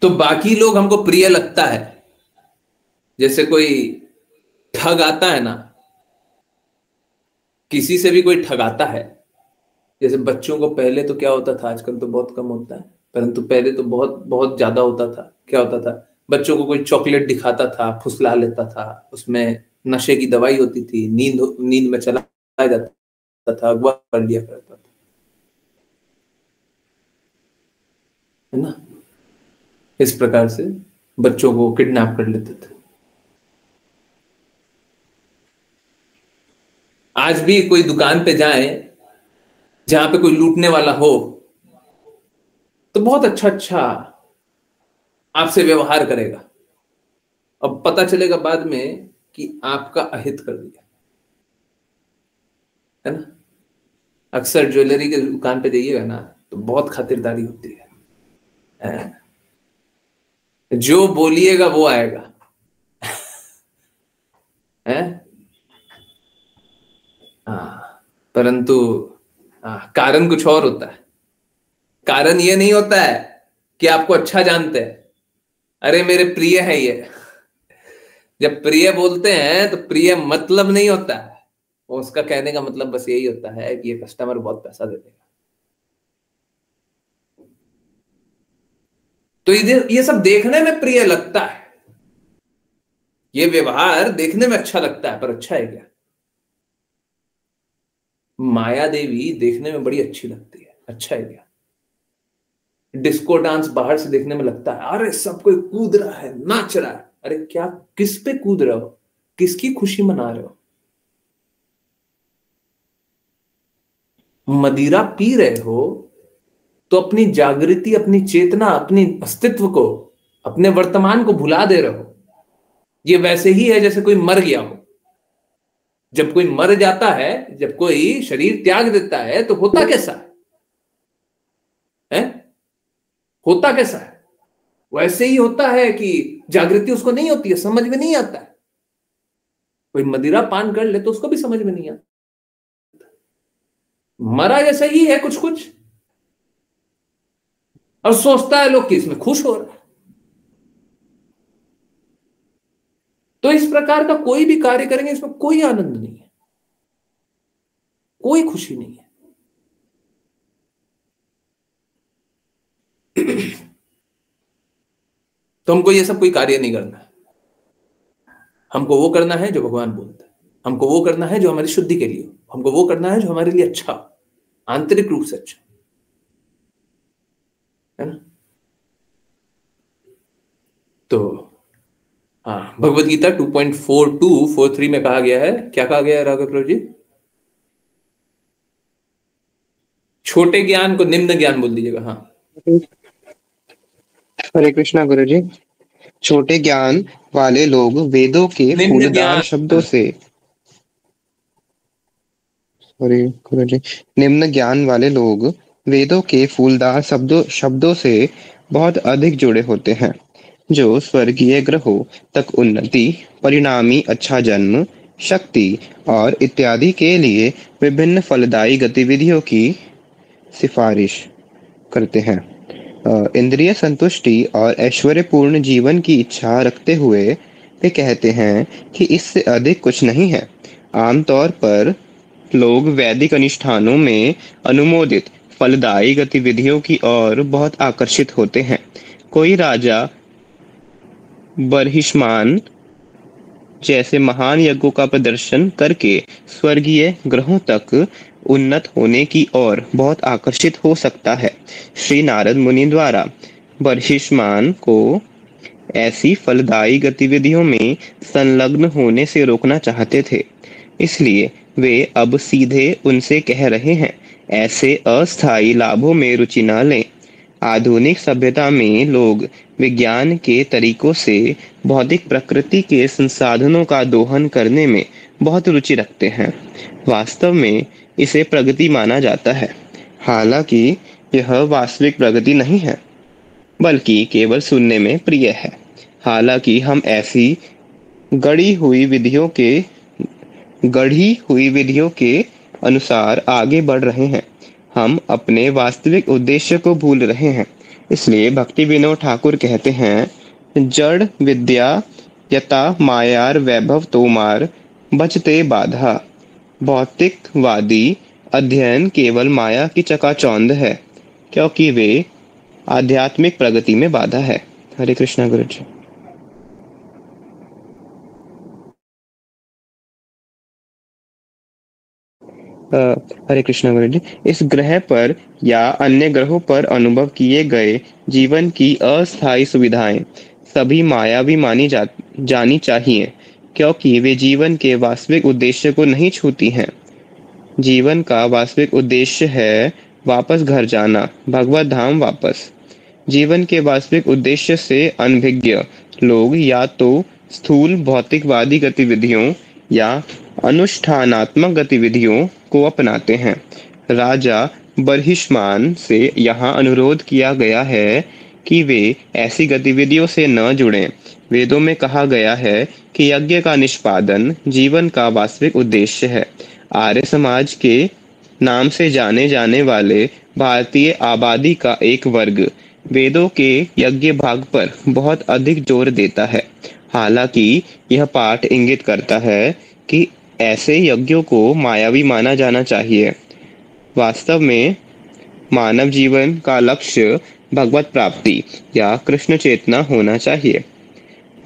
[SPEAKER 1] तो बाकी लोग हमको प्रिय लगता है। जैसे कोई ठग आता है ना, किसी से भी कोई ठगाता है, जैसे बच्चों को पहले तो क्या होता था, आजकल तो बहुत कम होता है, परंतु पहले तो बहुत बहुत ज्यादा होता था। क्या होता था? बच्चों को कोई चॉकलेट दिखाता था, फुसला लेता था, उसमें नशे की दवाई होती थी, नींद में चला जाता था, अगवा कर लिया करता था, है ना? इस प्रकार से बच्चों को किडनैप कर लेते थे। आज भी कोई दुकान पे जाए जहां पे कोई लूटने वाला हो तो बहुत अच्छा अच्छा आपसे व्यवहार करेगा, अब पता चलेगा बाद में कि आपका अहित कर दिया, है ना। अक्सर ज्वेलरी के दुकान पे जाइएगा ना तो बहुत खातिरदारी होती है। जो बोलिएगा वो आएगा, है। परंतु कारण कुछ और होता है। कारण ये नहीं होता है कि आपको अच्छा जानते हैं, अरे मेरे प्रिय है ये। जब प्रिय बोलते हैं तो प्रिय मतलब नहीं होता है, उसका कहने का मतलब बस यही होता है कि ये कस्टमर बहुत पैसा दे देगा। तो ये सब देखने में प्रिय लगता है, ये व्यवहार देखने में अच्छा लगता है, पर अच्छा है क्या? माया देवी देखने में बड़ी अच्छी लगती है, अच्छा है क्या? डिस्को डांस बाहर से देखने में लगता है अरे सब कोई कूद रहा है, नाच रहा है, अरे क्या, किस पे कूद रहे हो, किसकी खुशी मना रहे हो? मदिरा पी रहे हो तो अपनी जागृति, अपनी चेतना, अपनी अस्तित्व को, अपने वर्तमान को भुला दे रहे हो। ये वैसे ही है जैसे कोई मर गया हो। जब कोई मर जाता है, जब कोई शरीर त्याग देता है तो होता कैसा है? होता कैसा है? वैसे ही होता है कि जागृति उसको नहीं होती है, समझ में नहीं आता है। कोई मदिरा पान कर ले तो उसको भी समझ में नहीं आता, मरा जैसा ही है कुछ कुछ, और सोचता है लोग कि इसमें खुश हो रहा है। तो इस प्रकार का कोई भी कार्य करेंगे इसमें कोई आनंद नहीं है, कोई खुशी नहीं है। तो हमको ये सब कोई कार्य नहीं करना है, हमको वो करना है जो भगवान बोलता है, हमको वो करना है जो हमारी शुद्धि के लिए, हमको वो करना है जो हमारे लिए अच्छा, आंतरिक रूप से अच्छा, है ना। तो हाँ, भगवत गीता 2.4243 में कहा गया है, क्या कहा गया है राघव प्रभु जी? छोटे ज्ञान को निम्न ज्ञान बोल दीजिएगा। हाँ,
[SPEAKER 4] हरे कृष्णा गुरु जी। छोटे ज्ञान वाले लोग वेदों के
[SPEAKER 1] निम्न
[SPEAKER 4] फूलदार
[SPEAKER 1] ज्ञान,
[SPEAKER 4] शब्दों से, सॉरी गुरु जी, निम्न ज्ञान वाले लोग वेदों के फूलदार शब्दों से बहुत अधिक जुड़े होते हैं, जो स्वर्गीय ग्रहों तक उन्नति, परिणामी अच्छा जन्म, शक्ति और इत्यादि के लिए विभिन्न फलदायी गतिविधियों की सिफारिश करते हैं। इंद्रिय संतुष्टि और ऐश्वर्यपूर्ण जीवन की इच्छा रखते हुए वे कहते हैं कि इससे अधिक कुछ नहीं है। आमतौर पर लोग वैदिक अनुष्ठानों में अनुमोदित फलदायी गतिविधियों की ओर बहुत आकर्षित होते हैं। कोई राजा बर्हिष्मान जैसे महान यज्ञों का प्रदर्शन करके स्वर्गीय ग्रहों तक उन्नत होने की ओर बहुत आकर्षित हो सकता है। श्री नारद मुनि द्वारा बर्हिष्मान को ऐसी फलदायी गतिविधियों में संलग्न होने से रोकना चाहते थे, इसलिए वे अब सीधे उनसे कह रहे हैं, ऐसे अस्थायी लाभों में रुचि न लें। आधुनिक सभ्यता में लोग विज्ञान के तरीकों से भौतिक प्रकृति के संसाधनों का दोहन करने में बहुत रुचि रखते हैं। वास्तव में इसे प्रगति माना जाता है, हालांकि यह वास्तविक प्रगति नहीं है, बल्कि केवल सुनने में प्रिय है। हालांकि हम ऐसी गढ़ी हुई विधियों के अनुसार आगे बढ़ रहे हैं, हम अपने वास्तविक उद्देश्य को भूल रहे हैं। इसलिए भक्ति विनोद ठाकुर कहते हैं, जड़ विद्या यता मायार वैभव तोमार बचते बाधा। भौतिकवादी अध्ययन केवल माया की चकाचौंध है, क्योंकि वे आध्यात्मिक प्रगति में बाधा है। हरे कृष्णा गुरु जी। हरे कृष्णा गुरु जी। इस ग्रह पर या अन्य ग्रहों पर अनुभव किए गए जीवन की अस्थायी सुविधाएं तभी मायावी जानी चाहिए, क्योंकि वे जीवन के वास्तविक उद्देश्य को नहीं छूती हैं। जीवन का वास्तविक उद्देश्य है वापस घर जाना, भगवत धाम वापस। जीवन के वास्तविक उद्देश्य से अनभिज्ञ लोग या तो स्थूल भौतिकवादी गतिविधियों या अनुष्ठानात्मक गतिविधियों को अपनाते हैं। राजा बर्हिष्मान से यहाँ अनुरोध किया गया है कि वे ऐसी गतिविधियों से न जुड़ें। वेदों में कहा गया है कि यज्ञ का निष्पादन जीवन का वास्तविक उद्देश्य है। आर्य समाज के नाम से जाने जाने वाले भारतीय आबादी का एक वर्ग वेदों के यज्ञ भाग पर बहुत अधिक जोर देता है। हालांकि यह पाठ इंगित करता है कि ऐसे यज्ञों को मायावी माना जाना चाहिए। वास्तव में मानव जीवन का लक्ष्य भगवत प्राप्ति या कृष्ण चेतना होना चाहिए।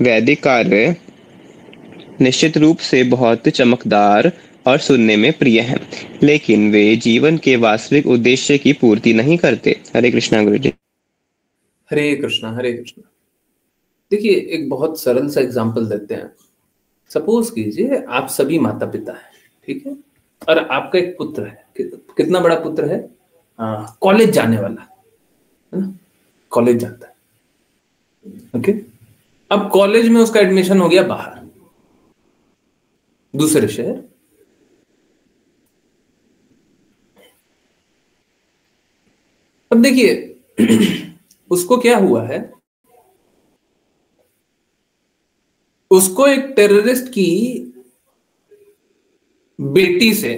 [SPEAKER 4] वैदिक कार्य निश्चित रूप से बहुत चमकदार और सुनने में प्रिय हैं, लेकिन वे जीवन के वास्तविक उद्देश्य की पूर्ति नहीं करते। हरे कृष्णा गुरु जी।
[SPEAKER 1] हरे कृष्णा हरे कृष्णा। देखिए, एक बहुत सरल सा एग्जांपल देते हैं। सपोज कीजिए आप सभी माता पिता हैं, ठीक है, और आपका एक पुत्र है। कितना बड़ा पुत्र है? कॉलेज जाने वाला है ना, कॉलेज जाता है। ओके, अब कॉलेज में उसका एडमिशन हो गया बाहर, दूसरे शहर। अब देखिए उसको क्या हुआ है, उसको एक टेररिस्ट की बेटी से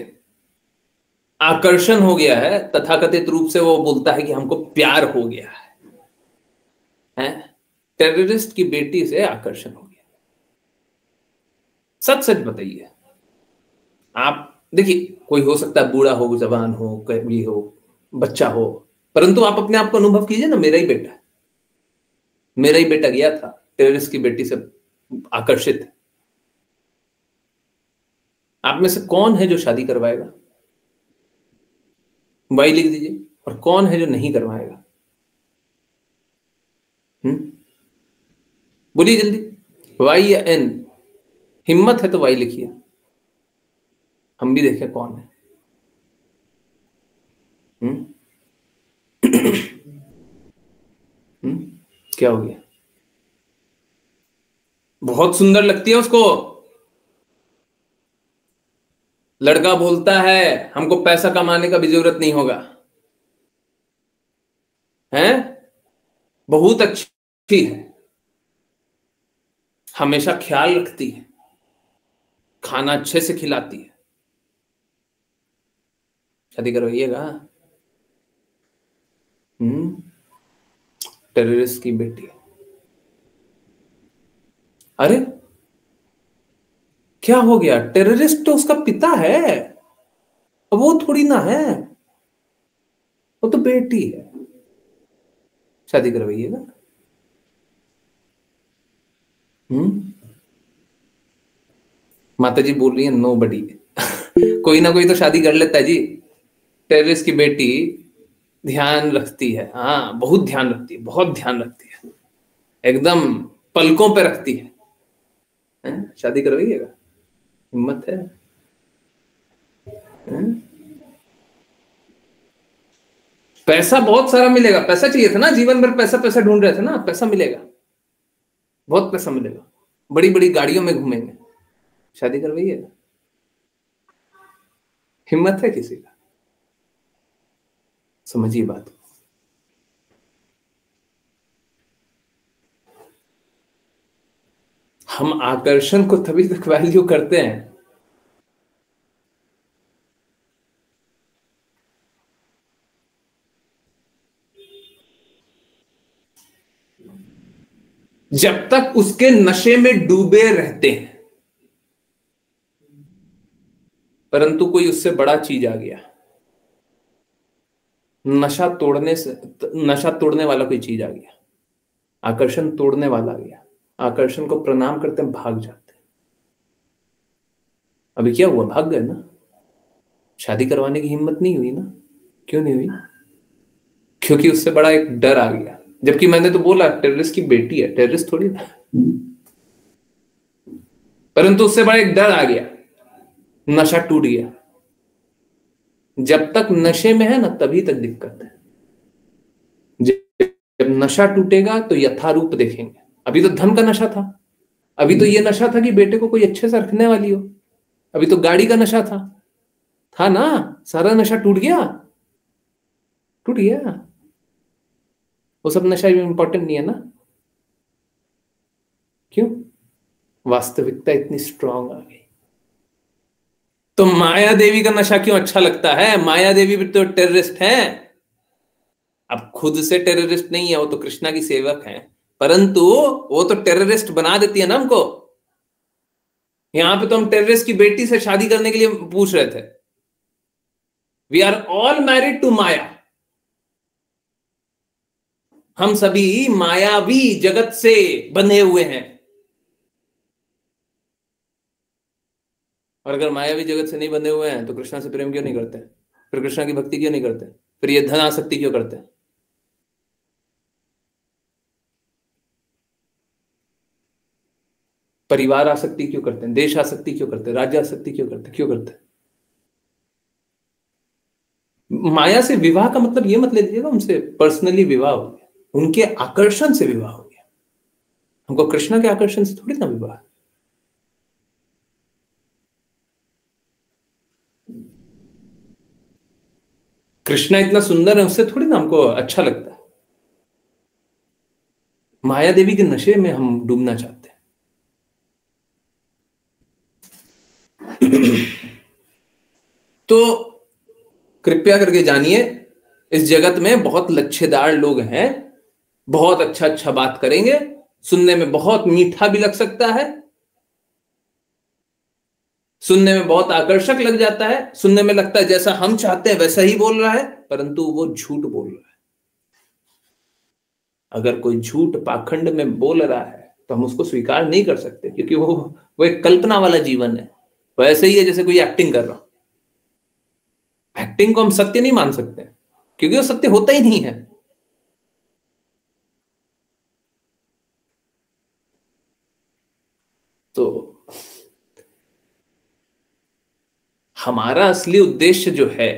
[SPEAKER 1] आकर्षण हो गया है। तथाकथित रूप से वो बोलता है कि हमको प्यार हो गया है? टेररिस्ट की बेटी से आकर्षण हो गया। सच सच बताइए आप। देखिए, कोई हो सकता है बूढ़ा हो, जवान हो, कोई हो, बच्चा हो, परंतु आप अपने आप को अनुभव कीजिए ना, मेरा ही बेटा है, मेरा ही बेटा गया था टेररिस्ट की बेटी से आकर्षित है। आप में से कौन है जो शादी करवाएगा? वाई लिख दीजिए। और कौन है जो नहीं करवाएगा? बोलिए जल्दी, वाई या एन? हिम्मत है तो वाई लिखिए, हम भी देखें कौन है। क्या हो गया? बहुत सुंदर लगती है उसको। लड़का बोलता है हमको पैसा कमाने का भी जरूरत नहीं होगा, हैं? बहुत अच्छी है, हमेशा ख्याल रखती है, खाना अच्छे से खिलाती है। शादी करवाइएगा। टेररिस्ट की बेटी। अरे क्या हो गया? टेररिस्ट तो उसका पिता है, वो थोड़ी ना है, वो तो बेटी है। शादी करवाइएगा। माता जी बोल रही है नो बडी। कोई ना कोई तो शादी कर लेता है जी। टेररिस्ट की बेटी ध्यान रखती है, हाँ बहुत ध्यान रखती है, बहुत ध्यान रखती है, एकदम पलकों पे रखती है। शादी करवाइएगा? हिम्मत है? पैसा बहुत सारा मिलेगा। पैसा चाहिए था ना, जीवन भर पैसा पैसा ढूंढ रहे थे ना, पैसा मिलेगा, बहुत पैसा मिलेगा, बड़ी बड़ी गाड़ियों में घूमेंगे। शादी करवाइएगा? हिम्मत है किसी का? समझिए बात। हम आकर्षण को तभी तक वैल्यू करते हैं जब तक उसके नशे में डूबे रहते हैं। परंतु कोई उससे बड़ा चीज आ गया, नशा तोड़ने वाला कोई चीज आ गया, आकर्षण तोड़ने वाला आ गया, आकर्षण को प्रणाम करते हैं, भाग जाते हैं। अभी क्या हुआ? भाग गए ना। शादी करवाने की हिम्मत नहीं हुई ना। क्यों नहीं हुई? क्योंकि उससे बड़ा एक डर आ गया। जबकि मैंने तो बोला टेररिस्ट की बेटी है, टेररिस्ट थोड़ी ना। परंतु उससे बड़ा एक डर आ गया, नशा टूट गया। जब तक नशे में है ना तभी तक दिक्कत है। जब नशा टूटेगा तो यथारूप देखेंगे। अभी तो धन का नशा था, अभी तो ये नशा था कि बेटे को कोई अच्छे से रखने वाली हो, अभी तो गाड़ी का नशा था ना। सारा नशा टूट गया, टूट गया। वो सब नशा इंपॉर्टेंट नहीं है ना। क्यों? वास्तविकता इतनी स्ट्रांग आ गई। तो माया देवी का नशा क्यों अच्छा लगता है? माया देवी भी तो टेररिस्ट है। अब खुद से टेररिस्ट नहीं है, वो तो कृष्णा की सेवक है, परंतु वो तो टेररिस्ट बना देती है ना हमको। यहां पे तो हम टेररिस्ट की बेटी से शादी करने के लिए पूछ रहे थे। We are all married to Maya. हम सभी मायावी जगत से बंधे हुए हैं। और अगर मायावी जगत से नहीं बंधे हुए हैं तो कृष्णा से प्रेम क्यों नहीं करते? फिर कृष्णा की भक्ति क्यों नहीं करते? फिर ये धन आसक्ति क्यों करते? परिवार आसक्ति क्यों करते हैं? देश आसक्ति क्यों करते हैं? राज्य आसक्ति क्यों करते? क्यों करते? माया से विवाह का मतलब ये मत ले लीजिएगा उनसे पर्सनली विवाह हो गया, उनके आकर्षण से विवाह हो गया। हमको कृष्णा के आकर्षण से थोड़ी ना विवाह। कृष्णा इतना सुंदर है, उससे थोड़ी ना हमको अच्छा लगता है। माया देवी के नशे में हम डूबना चाहते हैं। तो कृपया करके जानिए, इस जगत में बहुत लच्छेदार लोग हैं, बहुत अच्छा अच्छा बात करेंगे, सुनने में बहुत मीठा भी लग सकता है, सुनने में बहुत आकर्षक लग जाता है, सुनने में लगता है जैसा हम चाहते हैं वैसा ही बोल रहा है, परंतु वो झूठ बोल रहा है। अगर कोई झूठ पाखंड में बोल रहा है तो हम उसको स्वीकार नहीं कर सकते, क्योंकि वो एक कल्पना वाला जीवन है। वो ऐसे ही है जैसे कोई एक्टिंग कर रहा हो। एक्टिंग को हम सत्य नहीं मान सकते क्योंकि वो सत्य होता ही नहीं है। तो हमारा असली उद्देश्य जो है,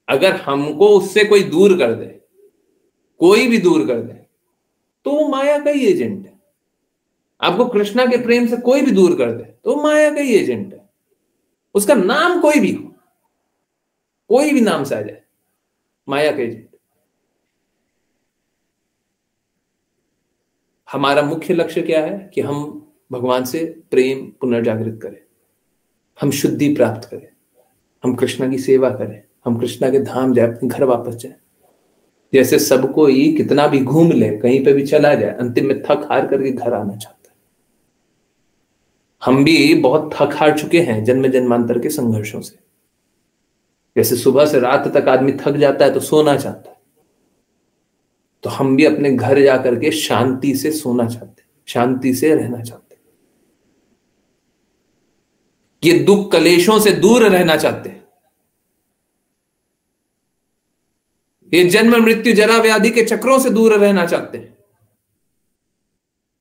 [SPEAKER 1] अगर हमको उससे कोई दूर कर दे, कोई भी दूर कर दे, तो वो माया का ही एजेंट है। आपको कृष्णा के प्रेम से कोई भी दूर कर दे तो वो माया का ही एजेंट है। उसका नाम कोई भी हो, कोई भी नाम से आ जाए, माया का एजेंट। हमारा मुख्य लक्ष्य क्या है कि हम भगवान से प्रेम पुनर्जागृत करें, हम शुद्धि प्राप्त करें, हम कृष्णा की सेवा करें, हम कृष्णा के धाम जाए, अपने घर वापस जाए। जैसे सबको ही कितना भी घूम ले, कहीं पे भी चला जाए, अंतिम में थक हार करके घर आना चाहता है। हम भी बहुत थक हार चुके हैं जन्म जन्मांतर के संघर्षों से। जैसे सुबह से रात तक आदमी थक जाता है तो सोना चाहता है, तो हम भी अपने घर जाकर के शांति से सोना चाहते हैं, शांति से रहना चाहते हैं। ये दुख कलेशों से दूर रहना चाहते हैं। ये जन्म मृत्यु जरा व्याधि के चक्रों से दूर रहना चाहते हैं।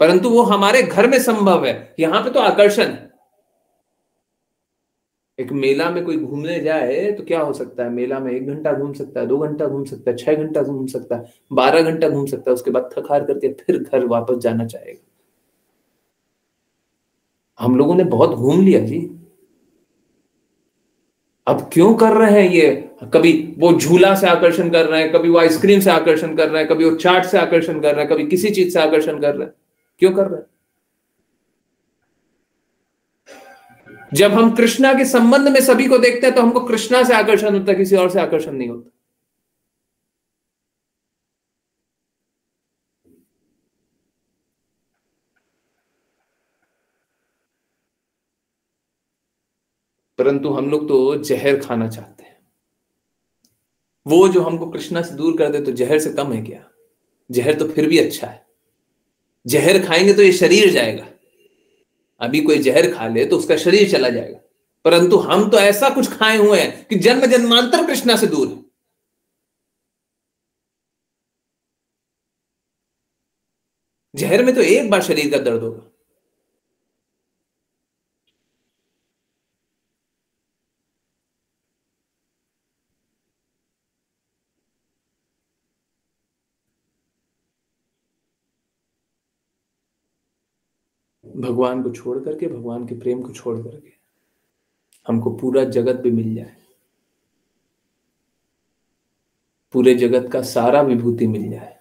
[SPEAKER 1] परंतु वो हमारे घर में संभव है, यहां पे तो आकर्षण है। एक मेला में कोई घूमने जाए तो क्या हो सकता है? मेला में 1 घंटा घूम सकता है, 2 घंटा घूम सकता है, 6 घंटा घूम सकता है, 12 घंटा घूम सकता है, उसके बाद थक हार करके फिर घर वापस जाना चाहेगा। हम लोगों ने बहुत घूम लिया जी। अब क्यों कर रहे हैं ये? कभी वो झूला से आकर्षण कर रहे हैं, कभी वो आइसक्रीम से आकर्षण कर रहे हैं, कभी वो चाट से आकर्षण कर रहे हैं, कभी किसी चीज से आकर्षण कर रहे हैं। क्यों कर रहे हैं? जब हम कृष्णा के संबंध में सभी को देखते हैं तो हमको कृष्णा से आकर्षण होता है, किसी और से आकर्षण नहीं होता। परंतु हम लोग तो जहर खाना चाहते हैं। वो जो हमको कृष्णा से दूर कर दे तो जहर से कम है क्या? जहर तो फिर भी अच्छा है। जहर खाएंगे तो ये शरीर जाएगा। अभी कोई जहर खा ले तो उसका शरीर चला जाएगा, परंतु हम तो ऐसा कुछ खाए हुए हैं कि जन्म जन्मांतर कृष्णा से दूर है। जहर में तो एक बार शरीर का दर्द होगा। भगवान को छोड़ करके, भगवान के प्रेम को छोड़ करके हमको पूरा जगत भी मिल जाए, पूरे जगत का सारा विभूति मिल जाए,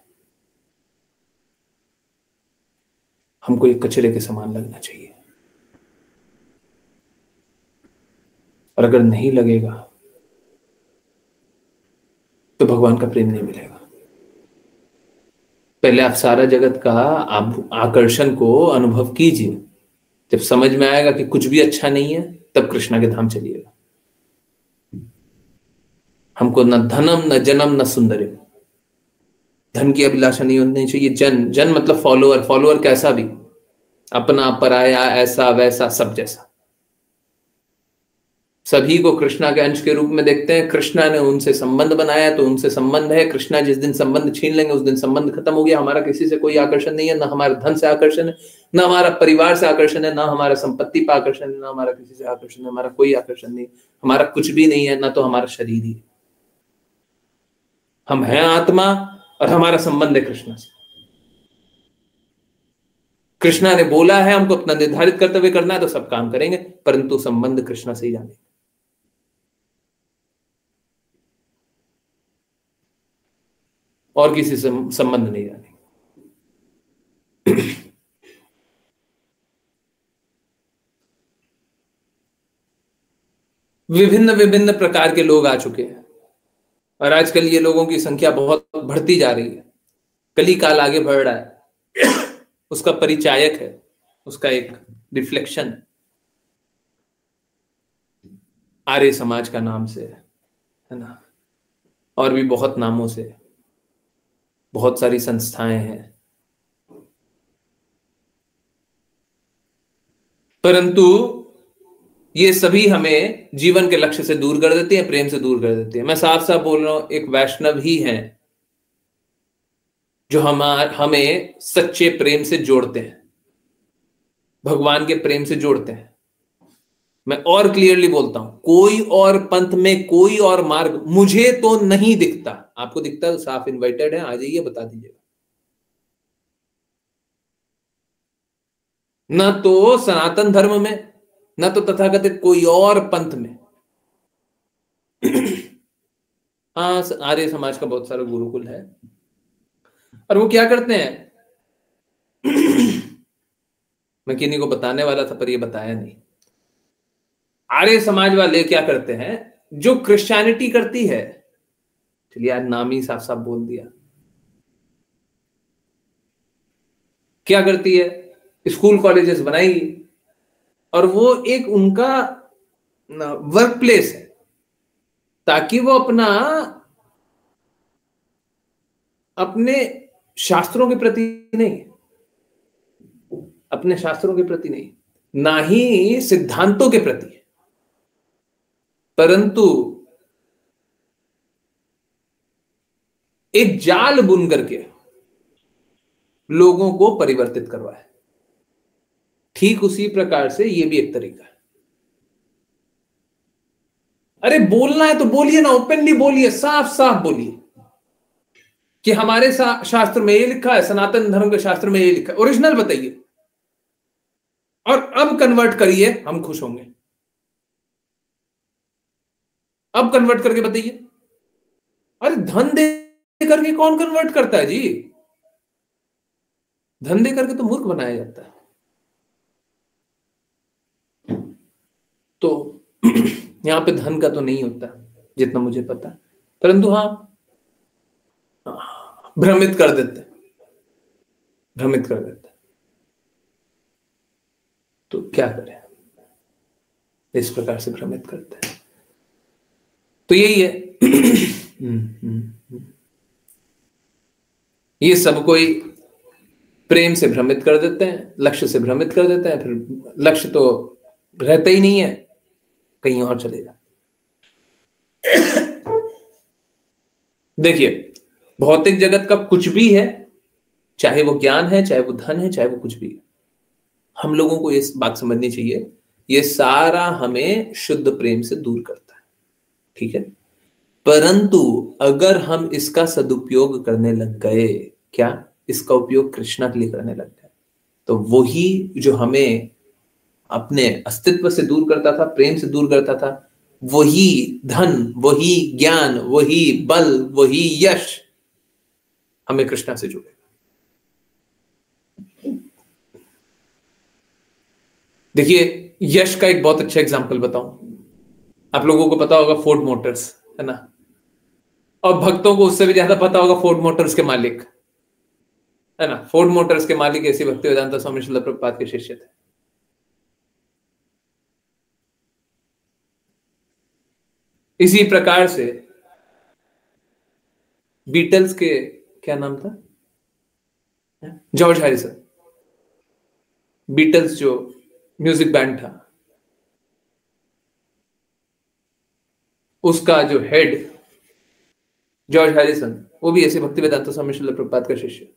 [SPEAKER 1] हमको एक कचरे के समान लगना चाहिए। और अगर नहीं लगेगा तो भगवान का प्रेम नहीं मिलेगा। पहले आप सारा जगत का आकर्षण को अनुभव कीजिए। जब समझ में आएगा कि कुछ भी अच्छा नहीं है, तब कृष्णा के धाम चलिएगा। हमको न धनम, न जन्म, न सुंदरम। धन की अभिलाषा नहीं होनी चाहिए। जन मतलब फॉलोअर। फॉलोअर कैसा भी, अपना, पराया, ऐसा वैसा, सब जैसा। सभी को कृष्णा के अंश के रूप में देखते हैं। कृष्णा ने उनसे संबंध बनाया तो उनसे संबंध है। कृष्णा जिस दिन संबंध छीन लेंगे उस दिन संबंध खत्म हो गया। हमारा किसी से कोई आकर्षण नहीं है, ना हमारे धन से आकर्षण है, ना हमारा परिवार से आकर्षण है, ना हमारा संपत्ति पर आकर्षण है, ना हमारा किसी से आकर्षण है। हमारा कोई आकर्षण नहीं, हमारा कुछ भी नहीं है, ना तो हमारा शरीर ही। हम हैं आत्मा और हमारा संबंध है कृष्णा से। कृष्णा ने बोला है हमको अपना निर्धारित कर्तव्य करना है तो सब काम करेंगे, परंतु संबंध कृष्णा से ही जानेंगे। और किसी से संबंध नहीं जानेंगे। विभिन्न विभिन्न प्रकार के लोग आ चुके हैं और आजकल ये लोगों की संख्या बहुत बढ़ती जा रही है। कली काल आगे बढ़ रहा है, उसका परिचायक है, उसका एक रिफ्लेक्शन आर्य समाज का नाम से है ना, और भी बहुत नामों से बहुत सारी संस्थाएं हैं। परंतु ये सभी हमें जीवन के लक्ष्य से दूर कर देती हैं, प्रेम से दूर कर देती हैं। मैं साफ साफ बोल रहा हूं, एक वैष्णव ही है जो हमें सच्चे प्रेम से जोड़ते हैं, भगवान के प्रेम से जोड़ते हैं। मैं और क्लियरली बोलता हूं, कोई और पंथ में कोई और मार्ग मुझे तो नहीं दिखता। आपको दिखता है तो साफ इनवाइटेड है, आ जाइए, बता दीजिएगा। न तो सनातन धर्म में, न तो तथाकथित कोई और पंथ में। हाँ, आर्य समाज का बहुत सारा गुरुकुल है और वो क्या करते हैं मैं किन्हीं को बताने वाला था पर ये बताया नहीं। आर्य समाज वाले क्या करते हैं, जो क्रिश्चियनिटी करती है, चलिए आज नाम ही साफ साफ बोल दिया, क्या करती है, स्कूल कॉलेजेस बनाएगी और वो एक उनका वर्क प्लेस है, ताकि वो अपने शास्त्रों के प्रति नहीं, अपने शास्त्रों के प्रति नहीं, ना ही सिद्धांतों के प्रति, परंतु एक जाल बुन करके लोगों को परिवर्तित करवाए। ठीक उसी प्रकार से ये भी एक तरीका है। अरे बोलना है तो बोलिए ना, ओपनली बोलिए, साफ साफ बोलिए कि हमारे शास्त्र में ये लिखा है, सनातन धर्म के शास्त्र में ये लिखा है, ओरिजिनल बताइए और अब कन्वर्ट करिए, हम खुश होंगे। अब कन्वर्ट करके बताइए। अरे धन दे करके कौन कन्वर्ट करता है जी? धन दे करके तो मूर्ख बनाया जाता है। तो यहां पे धन का तो नहीं होता जितना मुझे पता, परंतु हाँ भ्रमित कर देते, भ्रमित कर देते। तो क्या करें, इस प्रकार से भ्रमित करते हैं। तो यही है ये सब कोई प्रेम से भ्रमित कर देते हैं, लक्ष्य से भ्रमित कर देते हैं, फिर लक्ष्य तो रहता ही नहीं है, कहीं और चले जाते। देखिए भौतिक जगत का कुछ भी है, चाहे वो ज्ञान है, चाहे वो धन है, चाहे वो कुछ भी है। हम लोगों को ये बात समझनी चाहिए, ये सारा हमें शुद्ध प्रेम से दूर करता है, ठीक है। परंतु अगर हम इसका सदुपयोग करने लग गए, क्या इसका उपयोग कृष्णा के लिए करने लग गए, तो वही जो हमें अपने अस्तित्व से दूर करता था, प्रेम से दूर करता था, वही धन, वही ज्ञान, वही बल, वही यश हमें कृष्णा से जुड़ेगा। देखिए, यश का एक बहुत अच्छा एग्जांपल बताऊं। आप लोगों को पता होगा फोर्ड मोटर्स, है ना, और भक्तों को उससे भी ज्यादा पता होगा फोर्ड मोटर्स के मालिक, है ना। फोर्ड मोटर्स के मालिक ऐसी भक्तिवेदांता स्वामी श्रील प्रभुपाद के शिष्य थे। इसी प्रकार से बीटल्स के क्या नाम था, जॉर्ज हैरिसन। बीटल्स जो म्यूजिक बैंड था, उसका जो हेड जॉर्ज हैरिसन, वो भी ऐसे भक्तिवेदांता स्वामी श्रील प्रभुपाद का शिष्य।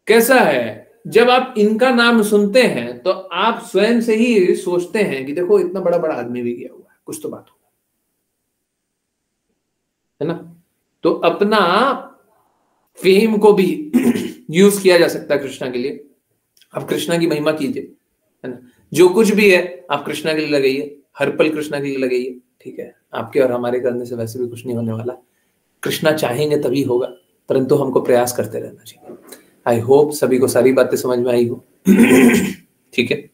[SPEAKER 1] कैसा है, जब आप इनका नाम सुनते हैं तो आप स्वयं से ही सोचते हैं कि देखो इतना बड़ा बड़ा आदमी भी गया हुआ है, कुछ तो बात होगा, है ना। तो अपना फेम को भी यूज किया जा सकता है कृष्णा के लिए। आप कृष्णा की महिमा कीजिए, है ना। जो कुछ भी है आप कृष्णा के लिए लगाइए, हर पल कृष्णा के लिए लगाइए, ठीक है। आपके और हमारे करने से वैसे भी कुछ नहीं होने वाला। कृष्णा चाहेंगे तभी होगा, परंतु हमको प्रयास करते रहना चाहिए। आई होप सभी को सारी बातें समझ में आई हो। ठीक है,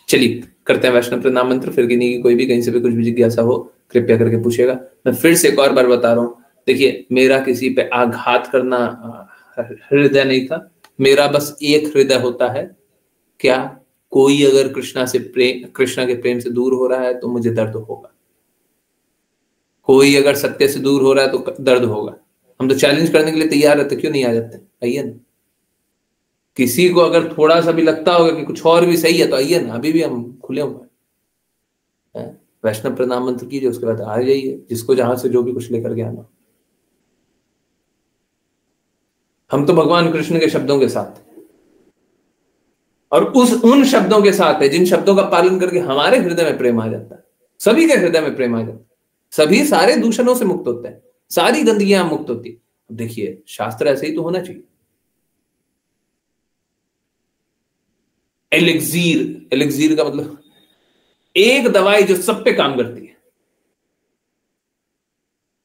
[SPEAKER 1] चलिए करते हैं वैष्णव प्रणाम मंत्र। फिर किन्हीं की कोई भी कहीं से भी कुछ भी जिज्ञासा हो कृपया करके पूछेगा। मैं फिर से एक और बार बता रहा हूं, देखिए मेरा किसी पे आघात करना हृदय नहीं था, मेरा बस एक हृदय होता है। क्या कोई अगर कृष्णा के प्रेम से दूर हो रहा है तो मुझे दर्द होगा, कोई अगर सत्य से दूर हो रहा है तो दर्द होगा। हम तो चैलेंज करने के लिए तैयार रहते, क्यों नहीं आ जाते, आइए ना। किसी को अगर थोड़ा सा भी लगता होगा कि कुछ और भी सही है तो आइए ना, अभी भी हम खुले हुए हैं। वैष्णव प्रणाम मंत्र कीजिए, उसके बाद आ जाइए, जिसको जहां से जो भी कुछ लेकर के आना। हम तो भगवान कृष्ण के शब्दों के साथ, और उन शब्दों के साथ है जिन शब्दों का पालन करके हमारे हृदय में प्रेम आ जाता है, सभी के हृदय में प्रेम आ जाता है, सभी सारे दूषणों से मुक्त होते हैं, सारी गंदगियां मुक्त होती। देखिए शास्त्र ऐसे ही तो होना चाहिए। एलिक्सीर का मतलब एक दवाई जो सब पे काम करती है,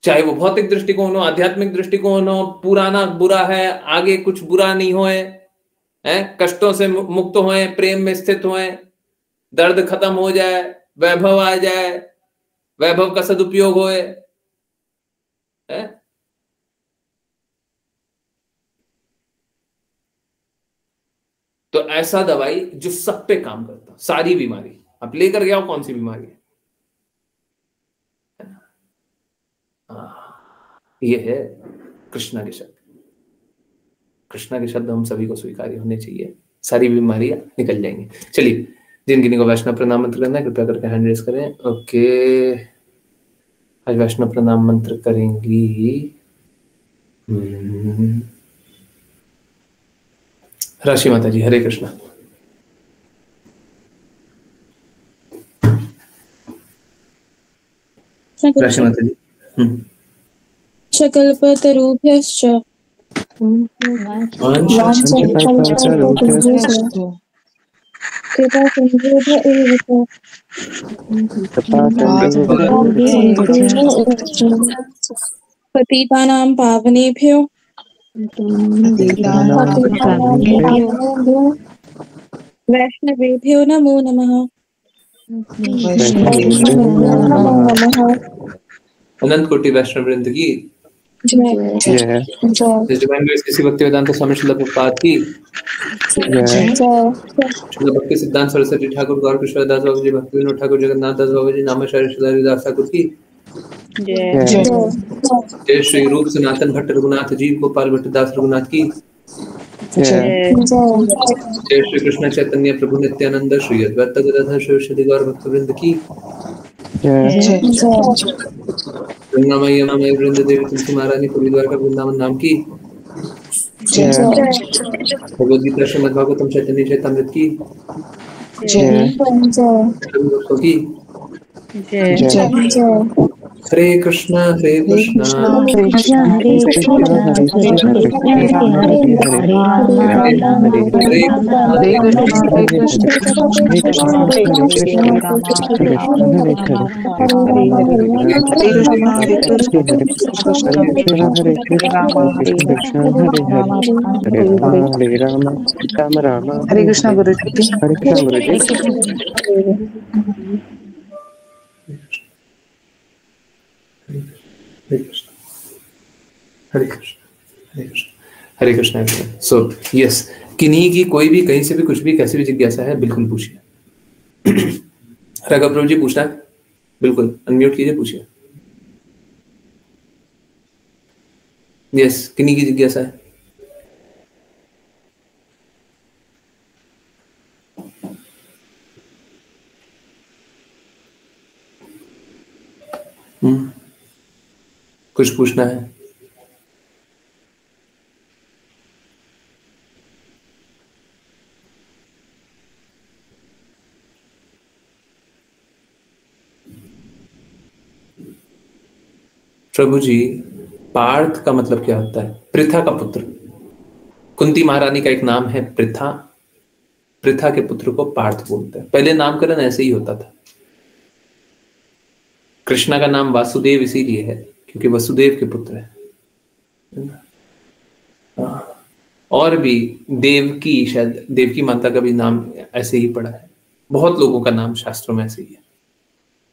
[SPEAKER 1] चाहे वो भौतिक दृष्टिकोण हो, आध्यात्मिक दृष्टिकोण हो, पुराना बुरा है, आगे कुछ बुरा नहीं होए, कष्टों से मुक्त होए, प्रेम में स्थित होए, दर्द खत्म हो जाए, वैभव आ जाए, वैभव का सदुपयोग होए, तो ऐसा दवाई जो सब पे काम करता, सारी बीमारी आप लेकर गया हो, कौन सी बीमारी है, ये है कृष्णा के शब्द। कृष्णा के शब्द हम सभी को स्वीकार्य होने चाहिए, सारी बीमारियां निकल जाएंगी। चलिए, जिन किन्हीं को वैष्णव प्रणाम मंत्र करना है कृपया करके हैंड रेज करें। ओके, आज वैष्णव प्रणाम मंत्र करेंगी राशि माता जी। हरे कृष्णा। राशि माता जी।
[SPEAKER 5] सकल्पतरुभ्यश्च कृपा सिन्धुभ्य एव च पतितानां पावनेभ्यो वैष्णवेभ्यो नमो नमः।
[SPEAKER 1] अनंत कोटि वैष्णव वृंद की
[SPEAKER 5] जय।
[SPEAKER 1] किसी भक्तिवेदांत स्वामी श्रील प्रभुपाद की, श्रील भक्ति सिद्धांत सरस्वती ठाकुर, गौर किशोर दास बाबू जी, भक्ति विनोद ठाकुर, जगन्नाथ दास बाबू जी, नामेश्वर हरिदास ठाकुर की जय। श्री रूप सनातन भट्ट रघुनाथ जी, गोपाल भट्ट दास रघुनाथ की जय। श्री कृष्ण चैतन्य प्रभु नित्यानंद, श्री अद्वैत गदाधर शिव गौर भक्तवृंद की गंगामयी यमुनामयी वृंद देवी तुलसी महारानी पूरी द्वारका वृंदावन नाम की
[SPEAKER 3] जय
[SPEAKER 1] भगवद गीता श्रीमद् भागवतम चैतन्य चैतामृत की
[SPEAKER 3] जय
[SPEAKER 1] दोस्तों की
[SPEAKER 3] जय
[SPEAKER 1] हरे कृष्णा हरे कृष्णा
[SPEAKER 3] हरे कृष्णा
[SPEAKER 5] हरे कृष्णा हरे कृष्णा हरे राम
[SPEAKER 1] हरे
[SPEAKER 5] हरे
[SPEAKER 1] हरे
[SPEAKER 5] राम
[SPEAKER 3] हरे कृष्णा हरे कृष्णा
[SPEAKER 5] हरे कृष्णा
[SPEAKER 3] हरे कृष्णा
[SPEAKER 5] हरे
[SPEAKER 3] हरे कृष्णा हरे राम
[SPEAKER 4] हरे राम राम
[SPEAKER 3] हरे कृष्णा गुरु जी।
[SPEAKER 4] हरे कृष्ण गुरु जी।
[SPEAKER 1] हरे कृष्णा हरे कृष्णा हरे कृष्णा हरे कृष्णा हरे कृष्णा। सो यस, किन्हीं की कोई भी कहीं से भी कुछ भी कैसी भी जिज्ञासा है बिल्कुल पूछिए। राघव प्रभु जी पूछना है, बिल्कुल अनम्यूट कीजिए, पूछिए। यस, किन्हीं की जिज्ञासा है? कुछ पूछना है? प्रभु जी, पार्थ का मतलब क्या होता है? पृथा का पुत्र। कुंती महारानी का एक नाम है पृथा। पृथा के पुत्र को पार्थ बोलते हैं। पहले नामकरण ऐसे ही होता था। कृष्णा का नाम वासुदेव इसीलिए है क्योंकि वसुदेव के पुत्र है। और भी देवकी, शायद देवकी माता का भी नाम ऐसे ही पड़ा है। बहुत लोगों का नाम शास्त्रों में ऐसे ही है।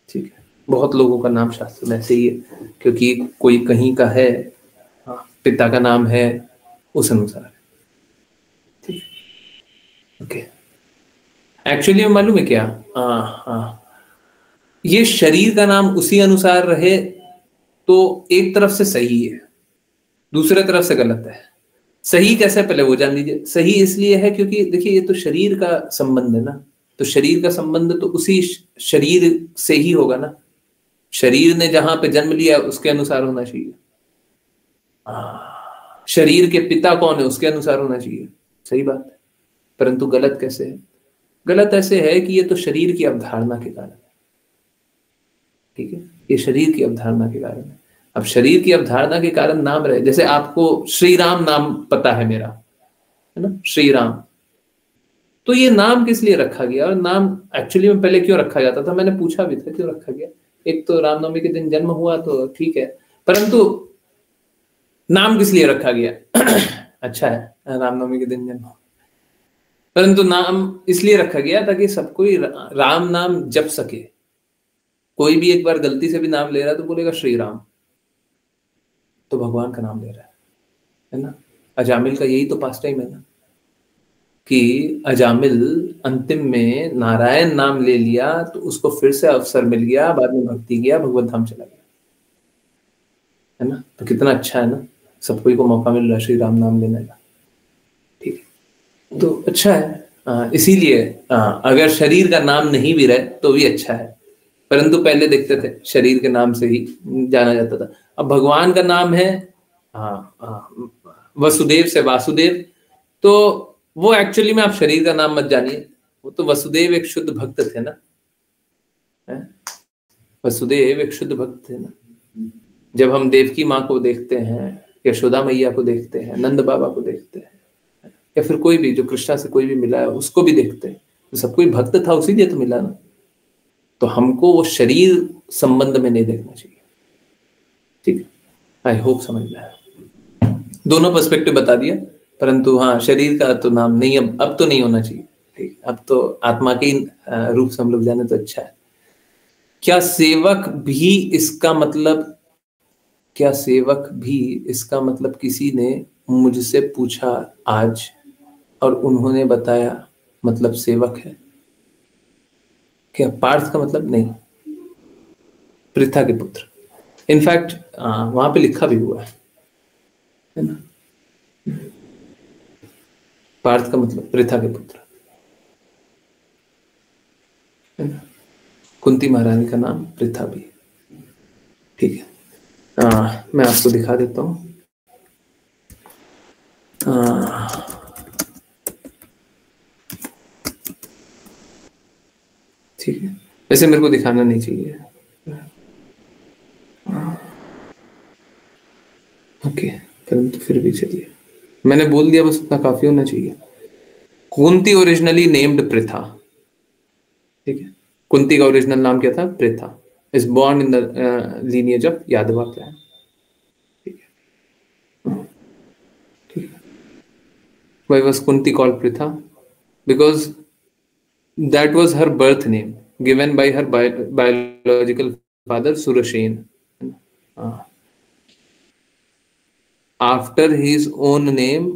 [SPEAKER 1] ठीक है, बहुत लोगों का नाम शास्त्र में ऐसे ही है क्योंकि कोई कहीं का है, पिता का नाम है, उस अनुसार। ठीक है, ओके। एक्चुअली मालूम है क्या, ये शरीर का नाम उसी अनुसार रहे तो एक तरफ से सही है, दूसरे तरफ से गलत है। सही कैसे, पहले वो जान लीजिए। सही इसलिए है क्योंकि देखिए, ये तो शरीर का संबंध है ना, तो शरीर का संबंध तो उसी शरीर से ही होगा ना। शरीर ने जहां पे जन्म लिया उसके अनुसार होना चाहिए। शरीर के पिता कौन है उसके अनुसार होना चाहिए। सही बात है, परंतु गलत कैसे है? गलत ऐसे है कि ये तो शरीर की अवधारणा के कारण है। ठीक है, ये शरीर की अवधारणा के कारण है। अब शरीर की अवधारणा के कारण नाम रहे, जैसे आपको श्री राम नाम पता है मेरा, है ना, श्री राम। तो ये नाम किस लिए रखा गया, और नाम एक्चुअली में पहले क्यों रखा जाता था? मैंने पूछा भी था क्यों रखा गया। एक तो रामनवमी के दिन जन्म हुआ तो ठीक है, परंतु नाम किस लिए रखा गया? अच्छा है रामनवमी के दिन जन्म, परंतु नाम इसलिए रखा गया ताकि सब कोई राम नाम जप सके। कोई भी एक बार गलती से भी नाम ले रहा है तो बोलेगा श्री राम, तो भगवान का नाम ले रहा है ना। अजामिल का यही तो पास टाइम है ना, कि अजामिल अंतिम में नारायण नाम ले लिया तो उसको फिर से अवसर मिल गया, बाद में भक्ति किया, भगवत धाम चला गया, है ना। तो कितना अच्छा है ना, सब कोई को मौका मिल रहा है श्री राम नाम लेने का। ठीक है, तो अच्छा है। इसीलिए अगर शरीर का नाम नहीं भी रहे तो भी अच्छा है, परंतु पहले देखते थे शरीर के नाम से ही जाना जाता था। अब भगवान का नाम है वसुदेव से वासुदेव, तो वो एक्चुअली में आप शरीर का नाम मत जानिए, वो तो वसुदेव एक शुद्ध भक्त थे ना, वसुदेव एक शुद्ध भक्त थे ना। जब हम देवकी माँ को देखते हैं, यशोदा मैया को देखते हैं, नंद बाबा को देखते हैं, या फिर कोई भी जो कृष्णा से कोई भी मिला है उसको भी देखते हैं, तो सब कोई भक्त था, उसी लिए तो मिला ना। तो हमको वो शरीर संबंध में नहीं देखना चाहिए। ठीक है, आई होप समझ में आया। दोनों पर्सपेक्टिव बता दिया, परंतु हाँ, शरीर का तो नाम नहीं, अब तो नहीं होना चाहिए। ठीक, अब तो आत्मा के रूप से हम लोग जाने तो अच्छा है। क्या सेवक भी इसका मतलब, क्या सेवक भी इसका मतलब किसी ने मुझसे पूछा आज और उन्होंने बताया मतलब सेवक है क्या? पार्थ का मतलब नहीं, पृथा के पुत्र। इनफैक्ट वहां पे लिखा भी हुआ है ना, पार्थ का मतलब पृथा के पुत्र है ना। कुंती महारानी का नाम पृथा भी। ठीक है, मैं आपको दिखा देता हूं। ठीक है, वैसे मेरे को दिखाना नहीं चाहिए। ओके, परंतु फिर भी चलिए, मैंने बोल दिया, बस उतना काफी होना चाहिए। Kunti originally named Pritha. ठीक है, कुंती का ओरिजिनल नाम क्या था? Pritha. Is born in the lineage of यादवा क्लैन। ठीक है, ठीक है। Why was Kunti called Pritha? Because that was her birth name given by her biological father Surashen. After his own name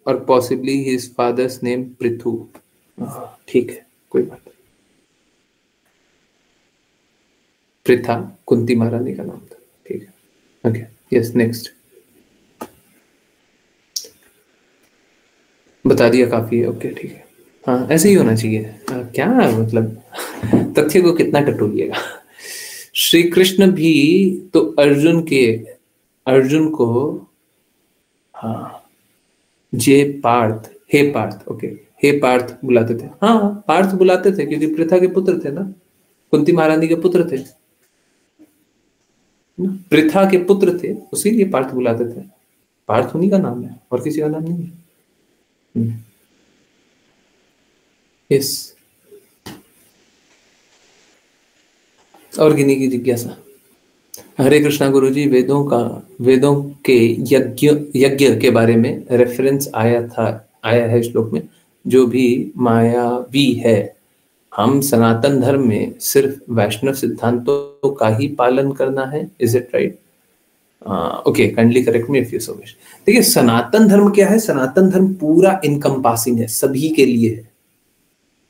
[SPEAKER 1] or possibly his father's name Prithu. ठीक है, कोई बात नहीं। पृथा कुंती महारानी का नाम था। ठीक है, ओके, यस, नेक्स्ट। बता दिया, काफी है। ओके, ठीक है, हाँ, ऐसे ही होना चाहिए। क्या मतलब तथ्य को कितना टटोलिएगा। श्री कृष्ण भी तो अर्जुन को हाँ, जे पार्थ, हे पार्थ, ओके, हे पार्थ बुलाते थे। हाँ, पार्थ बुलाते थे क्योंकि पृथा के पुत्र थे ना, कुंती महारानी के पुत्र थे, पृथा के पुत्र थे, उसीलिए पार्थ बुलाते थे। पार्थ उन्हीं का नाम है, और किसी का नाम नहीं है। यस, और गिनी की जिज्ञासा। हरे कृष्णा गुरुजी, वेदों के यज्ञ के बारे में रेफरेंस आया है श्लोक में, जो भी मायावी है। हम सनातन धर्म में सिर्फ वैष्णव सिद्धांतों का ही पालन करना है, is it right? Okay, kindly correct me if you so wish. देखिए, सनातन धर्म क्या है? सनातन धर्म पूरा इनकम्पासिंग है, सभी के लिए है।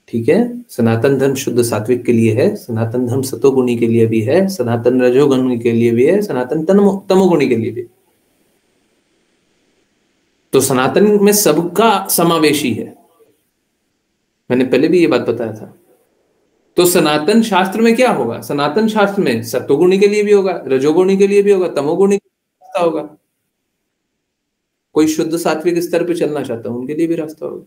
[SPEAKER 1] ठीक है, सनातन धर्म शुद्ध सात्विक के लिए है, सनातन धर्म सतोगुणी के लिए भी है, सनातन रजोगुणी के लिए भी है, सनातन तमोगुणी के लिए भी। तो सनातन में सबका समावेशी है, मैंने पहले भी ये बात बताया था। तो सनातन शास्त्र में क्या होगा? सनातन शास्त्र में सत्वगुणी के लिए भी होगा, रजोगुणी के लिए भी होगा, तमोगुणी के लिए रास्ता होगा। कोई शुद्ध सात्विक स्तर पे चलना चाहता है, उनके लिए भी रास्ता होगा।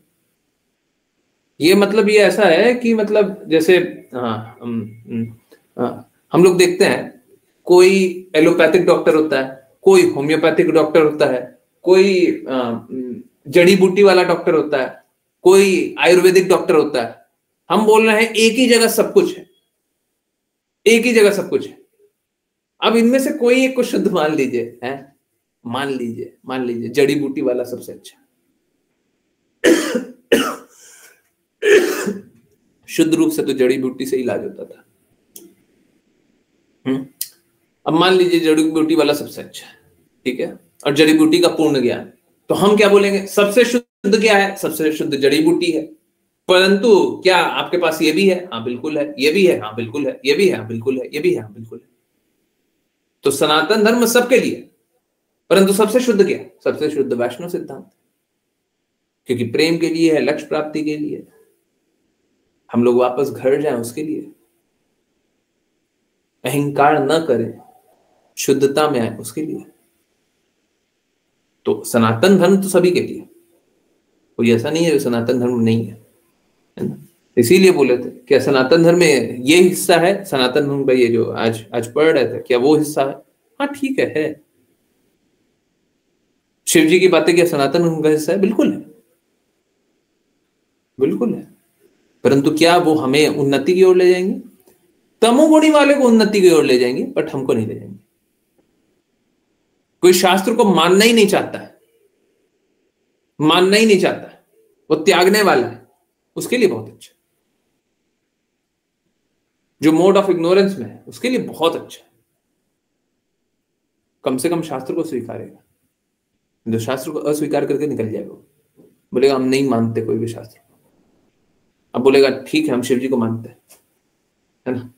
[SPEAKER 1] ये मतलब ये ऐसा है कि मतलब जैसे हम लोग देखते हैं, कोई एलोपैथिक डॉक्टर होता है, कोई होम्योपैथिक डॉक्टर होता है, कोई जड़ी बूटी वाला डॉक्टर होता है, कोई आयुर्वेदिक डॉक्टर होता है। हम बोल रहे हैं एक ही जगह सब कुछ है, एक ही जगह सब कुछ है। अब इनमें से कोई एक को शुद्ध मान लीजिए, है, मान लीजिए जड़ी बूटी वाला सबसे अच्छा, शुद्ध रूप से तो जड़ी बूटी से इलाज होता था। अब मान लीजिए जड़ी बूटी वाला सबसे अच्छा है, ठीक है, और जड़ी बूटी का पूर्ण ज्ञान, तो हम क्या बोलेंगे? सबसे शुद्ध क्या है? सबसे शुद्ध जड़ी बूटी है। परंतु क्या आपके पास ये भी है? हाँ बिल्कुल है। ये भी है? हाँ बिल्कुल है। ये भी है? हाँ बिल्कुल है। ये भी है? हाँ बिल्कुल है। तो सनातन धर्म सबके लिए, परंतु सबसे शुद्ध क्या? सबसे शुद्ध वैष्णव सिद्धांत, क्योंकि प्रेम के लिए है, लक्ष्य प्राप्ति के लिए, हम लोग वापस घर जाएं उसके लिए, अहंकार न करें, शुद्धता में आए उसके लिए। तो सनातन धर्म तो सभी के लिए, कोई ऐसा नहीं है जो सनातन धर्म नहीं है ना? इसीलिए बोले थे कि सनातन धर्म में ये हिस्सा है, सनातन धर्म का ये जो आज पढ़ रहे थे, क्या वो हिस्सा है? हाँ ठीक है। शिव जी की बातें क्या सनातन धर्म का हिस्सा है? बिल्कुल है, बिल्कुल है। परंतु क्या वो हमें उन्नति की ओर ले जाएंगे? तमोगुणी वाले को उन्नति की ओर ले जाएंगे, बट हमको नहीं ले जाएंगे। कोई शास्त्र को मानना ही नहीं चाहता है, मानना ही नहीं चाहता है, वो त्यागने वाला है, उसके लिए बहुत अच्छा। जो मोड ऑफ इग्नोरेंस में है उसके लिए बहुत अच्छा है, कम से कम शास्त्र को स्वीकारेगा। जो शास्त्र को अस्वीकार करके निकल जाएगा, बोलेगा हम नहीं मानते कोई भी शास्त्र को। अब बोलेगा ठीक है हम शिव जी को मानते हैं, है ना।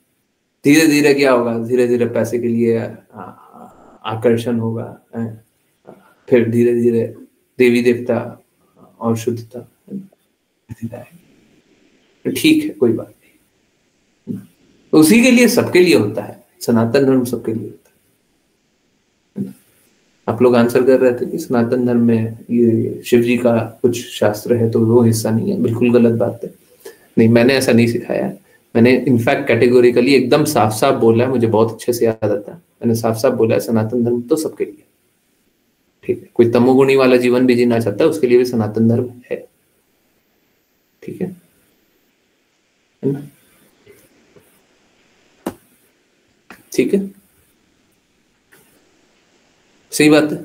[SPEAKER 1] धीरे धीरे क्या होगा? धीरे धीरे पैसे के लिए आकर्षण होगा, फिर धीरे धीरे देवी देवता और शुद्धता, ठीक है, कोई बात नहीं। उसी के लिए सबके लिए होता है, सनातन धर्म सबके लिए होता है। आप लोग आंसर कर रहे थे कि सनातन धर्म में ये शिव जी का कुछ शास्त्र है तो वो हिस्सा नहीं है। बिल्कुल गलत बात है। नहीं, मैंने ऐसा नहीं सिखाया है। मैंने इनफैक्ट कैटेगोरिकली एकदम साफ साफ बोला है, मुझे बहुत अच्छे से याद आता है, मैंने साफ साफ बोला है सनातन धर्म तो सबके लिए, ठीक है। कोई तमोगुणी वाला जीवन भी जीना चाहता है उसके लिए भी सनातन धर्म है, ठीक है ना? ठीक है, सही बात है।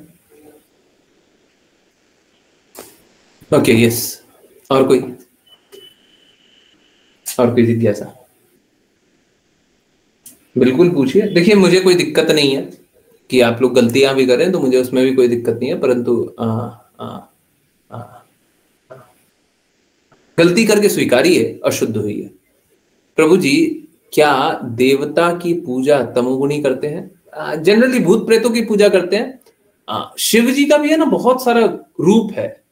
[SPEAKER 1] Okay, yes. और कोई जिज्ञासा? बिल्कुल पूछिए। देखिए, मुझे कोई दिक्कत नहीं है कि आप लोग गलतियां भी करें, तो मुझे उसमें भी कोई दिक्कत नहीं है, परंतु गलती करके स्वीकारिए अशुद्ध हुई है। प्रभु जी, क्या देवता की पूजा तमोगुणी करते हैं? जनरली भूत प्रेतों की पूजा करते हैं। शिव जी का भी है ना, बहुत सारा रूप है,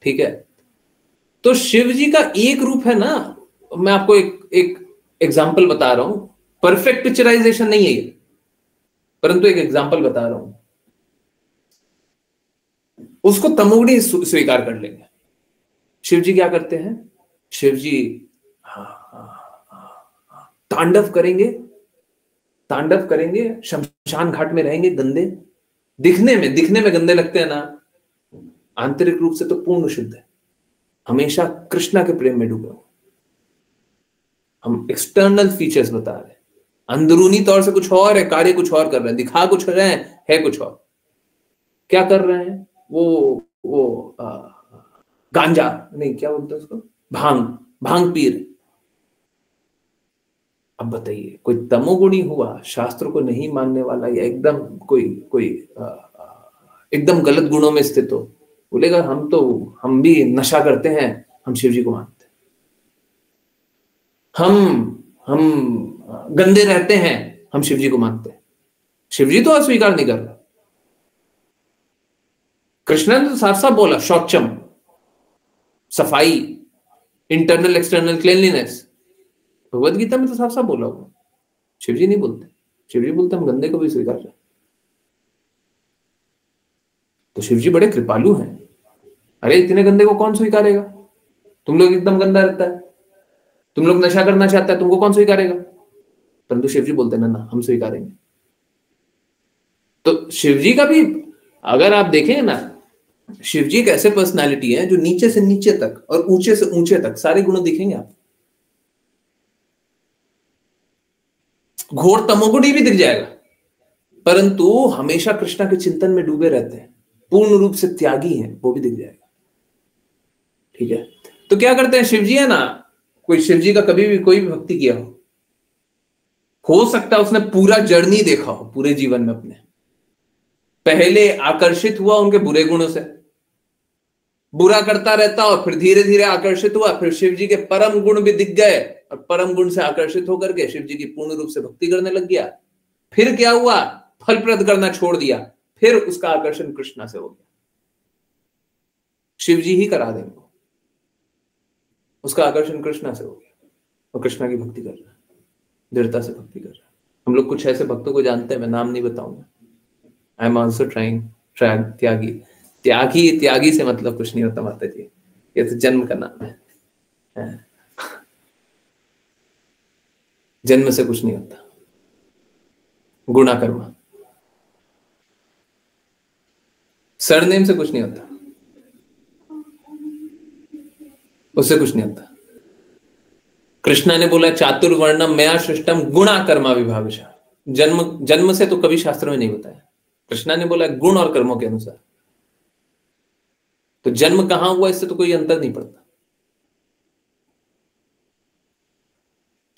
[SPEAKER 1] ठीक है। तो शिव जी का एक रूप है ना, मैं आपको एक एग्जाम्पल बता रहा हूं, परफेक्ट पिक्चराइजेशन नहीं है ये, परंतु एक एग्जाम्पल बता रहा हूं, उसको तमोगुणी स्वीकार कर लेंगे। शिव जी क्या करते हैं? शिव जी तांडव करेंगे, शमशान घाट में रहेंगे, गंदे दिखने में गंदे लगते हैं ना, आंतरिक रूप से तो पूर्ण शुद्ध है, हमेशा कृष्णा के प्रेम में डूबे हो। हम एक्सटर्नल फीचर्स बता रहे हैं, अंदरूनी तौर से कुछ और है, कार्य कुछ और कर रहे हैं, दिखा कुछ रहे हैं, है कुछ और। क्या कर रहे हैं? वो गांजा नहीं, क्या बोलते हैं उसको, भांग पी रहे। अब बताइए, कोई तमोगुणी हुआ, शास्त्र को नहीं मानने वाला, या एकदम कोई एकदम गलत गुणों में स्थित हो, बोलेगा हम भी नशा करते हैं, हम शिव जी को मानते हैं, हम गंदे रहते हैं, हम शिव जी को मानते हैं। शिव जी तो अस्वीकार नहीं कर रहा। कृष्ण ने तो साफ साफ बोला, शौचम, सफाई, internal external cleanliness, Bhagavad Gita में तो साफ साफ बोला हुआ। शिव जी नहीं बोलते। शिव जी बोलते हम गंदे को भी स्वीकार करें। तो शिव जी बड़े कृपालु हैं। अरे इतने गंदे को कौन स्वीकारेगा? तुम लोग एकदम गंदा रहता है, तुम लोग नशा करना चाहता है, तुमको कौन स्वीकारेगा? परंतु शिव जी बोलते ना हम स्वीकारेंगे। तो शिव जी का भी अगर आप देखें ना, शिव जी एक ऐसे पर्सनालिटी है जो नीचे से नीचे तक और ऊंचे से ऊंचे तक सारे गुण दिखेंगे आप। घोर तमोगुणी भी दिख जाएगा, परंतु हमेशा कृष्णा के चिंतन में डूबे रहते हैं, पूर्ण रूप से त्यागी हैं, वो भी दिख जाएगा, ठीक है। तो क्या करते हैं शिव जी, है ना, कोई शिव जी का कभी भी कोई भी भक्ति किया हो सकता है उसने पूरा जर्नी देखा हो, पूरे जीवन में अपने पहले आकर्षित हुआ उनके बुरे गुणों से, बुरा करता रहता और फिर धीरे धीरे आकर्षित हुआ, फिर शिव जी के परम गुण भी दिख गए और परम गुण से आकर्षित होकर के शिव जी की पूर्ण रूप से भक्ति करने लग गया। फिर क्या हुआ? फलप्रद करना छोड़ दिया, फिर उसका आकर्षण कृष्णा से हो गया। शिव जी ही करा देंगे, उसका आकर्षण कृष्णा से हो गया और कृष्णा की भक्ति कर रहा है, दृढ़ता से भक्ति कर रहा है। हम लोग कुछ ऐसे भक्तों को जानते हैं, मैं नाम नहीं बताऊंगा। आई एम ऑल्सो ट्राइंग त्यागी से मतलब कुछ नहीं होता माता जी, ये तो जन्म का नाम है, जन्म से कुछ नहीं होता। गुणा कर्मा, सरनेम से कुछ नहीं होता, उससे कुछ नहीं होता। कृष्णा ने बोला चातुर्वर्णम मया सृष्टम गुणा कर्मा विभागशः, जन्म से तो कभी शास्त्र में नहीं बताया। कृष्णा ने बोला गुण और कर्मों के अनुसार, तो जन्म कहां हुआ इससे तो कोई अंतर नहीं पड़ता।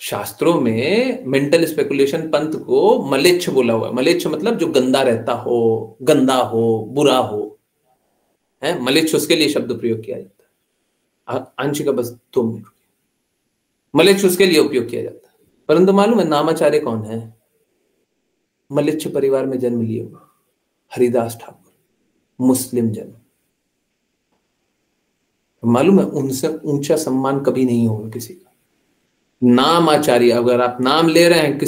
[SPEAKER 1] शास्त्रों में मेंटल स्पेकुलेशन पंथ को मलेच्छ बोला हुआ है। मलेच्छ मतलब जो गंदा रहता हो, गंदा हो, बुरा हो, है मलेच्छ, उसके लिए शब्द प्रयोग किया जाता है। आंशिक का बस 2 मिनट, मलेच्छ उसके लिए उपयोग किया जाता है। परंतु मालूम है नामाचार्य कौन है? मलेच्छ परिवार में जन्म लिए हुए हरिदास ठाकुर, मुस्लिम जन्म। मालूम है उनसे ऊंचा सम्मान कभी नहीं होगा किसी का। नामाचार्य, अगर आप नाम ले रहे हैं,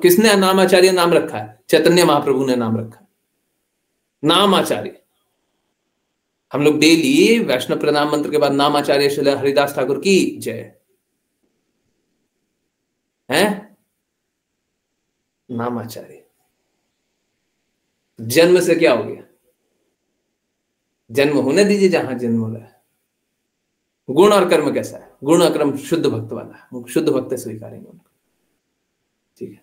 [SPEAKER 1] किसने नामाचार्य नाम रखा है? चैतन्य महाप्रभु ने नाम रखा है। नाम आचार्य। हम लोग डेली वैष्णव प्रणाम मंत्र के बाद नाम आचार्य श्री हरिदास ठाकुर की जय है। नाम आचार्य। जन्म से क्या हो गया? जन्म होने दीजिए जहां जन्म हो रहा है। गुण और कर्म कैसा है? गुण और कर्म शुद्ध भक्त वाला है, शुद्ध भक्त स्वीकारेंगे उनको। ठीक है।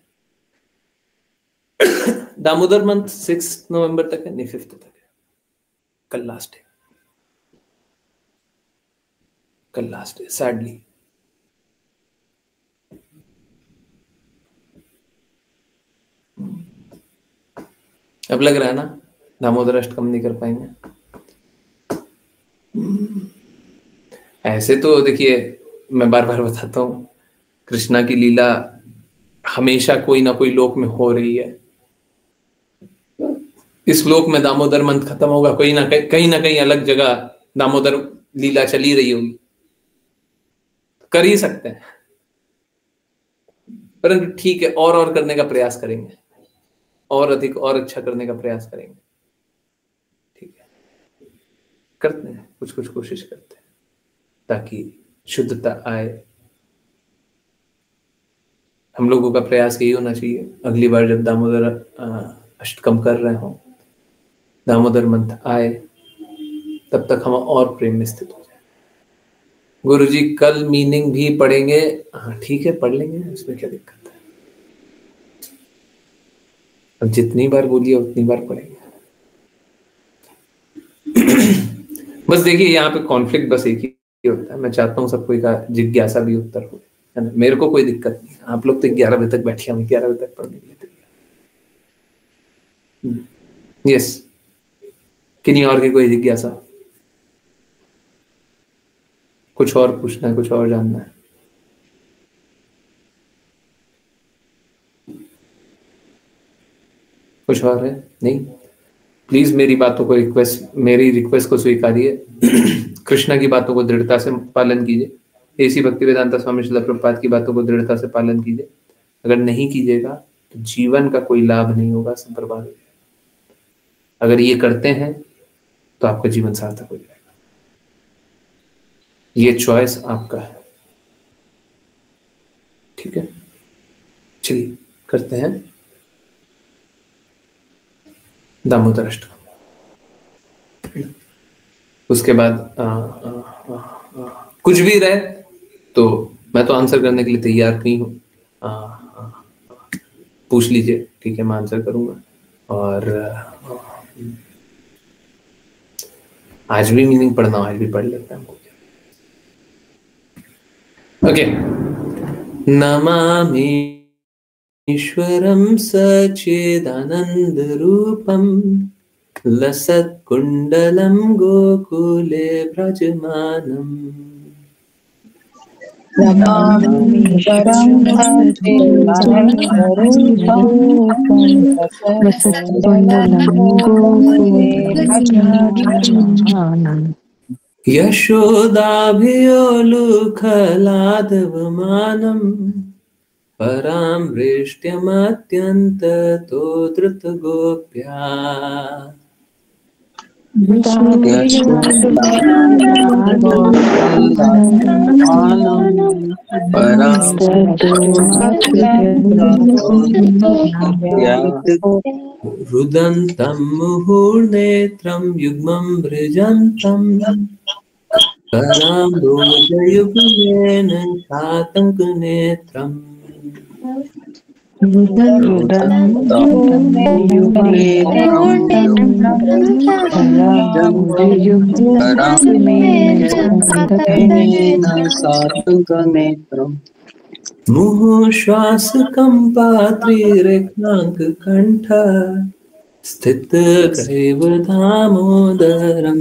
[SPEAKER 1] दामोदर मंथ 6 नवंबर तक है, नहीं 5 तक है। कल लास्ट है, कल लास्ट है सैडली। अब लग रहा है ना दामोदर अष्टकम नहीं कर पाएंगे। ऐसे तो देखिए, मैं बार बार बताता हूं, कृष्णा की लीला हमेशा कोई ना कोई लोक में हो रही है। इस लोक में दामोदर मंथ खत्म होगा, कहीं ना कहीं अलग जगह दामोदर लीला चली रही होगी। कर ही सकते हैं, परंतु ठीक है, और करने का प्रयास करेंगे, और अधिक और अच्छा करने का प्रयास करेंगे। ठीक है, करते हैं, कुछ कुछ कोशिश करते हैं ताकि शुद्धता आए। हम लोगों का प्रयास यही होना चाहिए, अगली बार जब दामोदर अष्टकम कर रहे हो, दामोदर मंथ आए, तब तक हम और प्रेम में स्थित हो जाए। गुरुजी कल मीनिंग भी पढ़ेंगे? हाँ ठीक है, पढ़ लेंगे, इसमें क्या दिक्कत है। अब जितनी बार बोलिए उतनी बार पढ़ेंगे। बस देखिए, यहाँ पे कॉन्फ्लिक्ट बस एक ही होता है। मैं चाहता हूँ सब कोई का जिज्ञासा भी उत्तर हो, है ना। मेरे को कोई दिक्कत नहीं, आप लोग तो 11 बजे तक बैठे, हम 11 बजे तक पढ़ने के लिए तैयार। यस, किन्हीं और की कोई जिज्ञासा, कुछ और पूछना है, कुछ और जानना है? कुछ और है? नहीं, प्लीज मेरी रिक्वेस्ट को स्वीकारिए। कृष्णा की बातों को दृढ़ता से पालन कीजिए। एसी भक्ति वेदांता स्वामी श्रील प्रभुपाद की बातों को दृढ़ता से पालन कीजिए। अगर नहीं कीजिएगा तो जीवन का कोई लाभ नहीं होगा, सब बर्बाद हो जाएगा। अगर ये करते हैं तो आपका जीवन सार्थक हो जाएगा। ये चॉइस आपका है। ठीक है, चलिए करते हैं दामोदर अष्टकम। उसके बाद कुछ भी रहे तो मैं तो आंसर करने के लिए तैयार नहीं हूं। पूछ लीजिए, ठीक है, मैं आंसर करूंगा। और आज भी मीनिंग पढ़ना, आज भी पढ़ लेते हैं। ओके, नमामि ईश्वरं सच्चिदानंद रूपम लसत्कुंडलं गोकुले व्रजमानम्। यशोदाभियोलुखलादवमानम् परां वृष्ट्यमत्यन्ततो धृतगोप्या। रुदन्तं मुहुर्नेत्रं युग्मं भृजन्तं कराम्बोजयुग्मेन शातङ्कनेत्रम्। मुहुश्वासकम्पात्रिरेखाङ्ककण्ठ स्थितग्रैव दामोदरं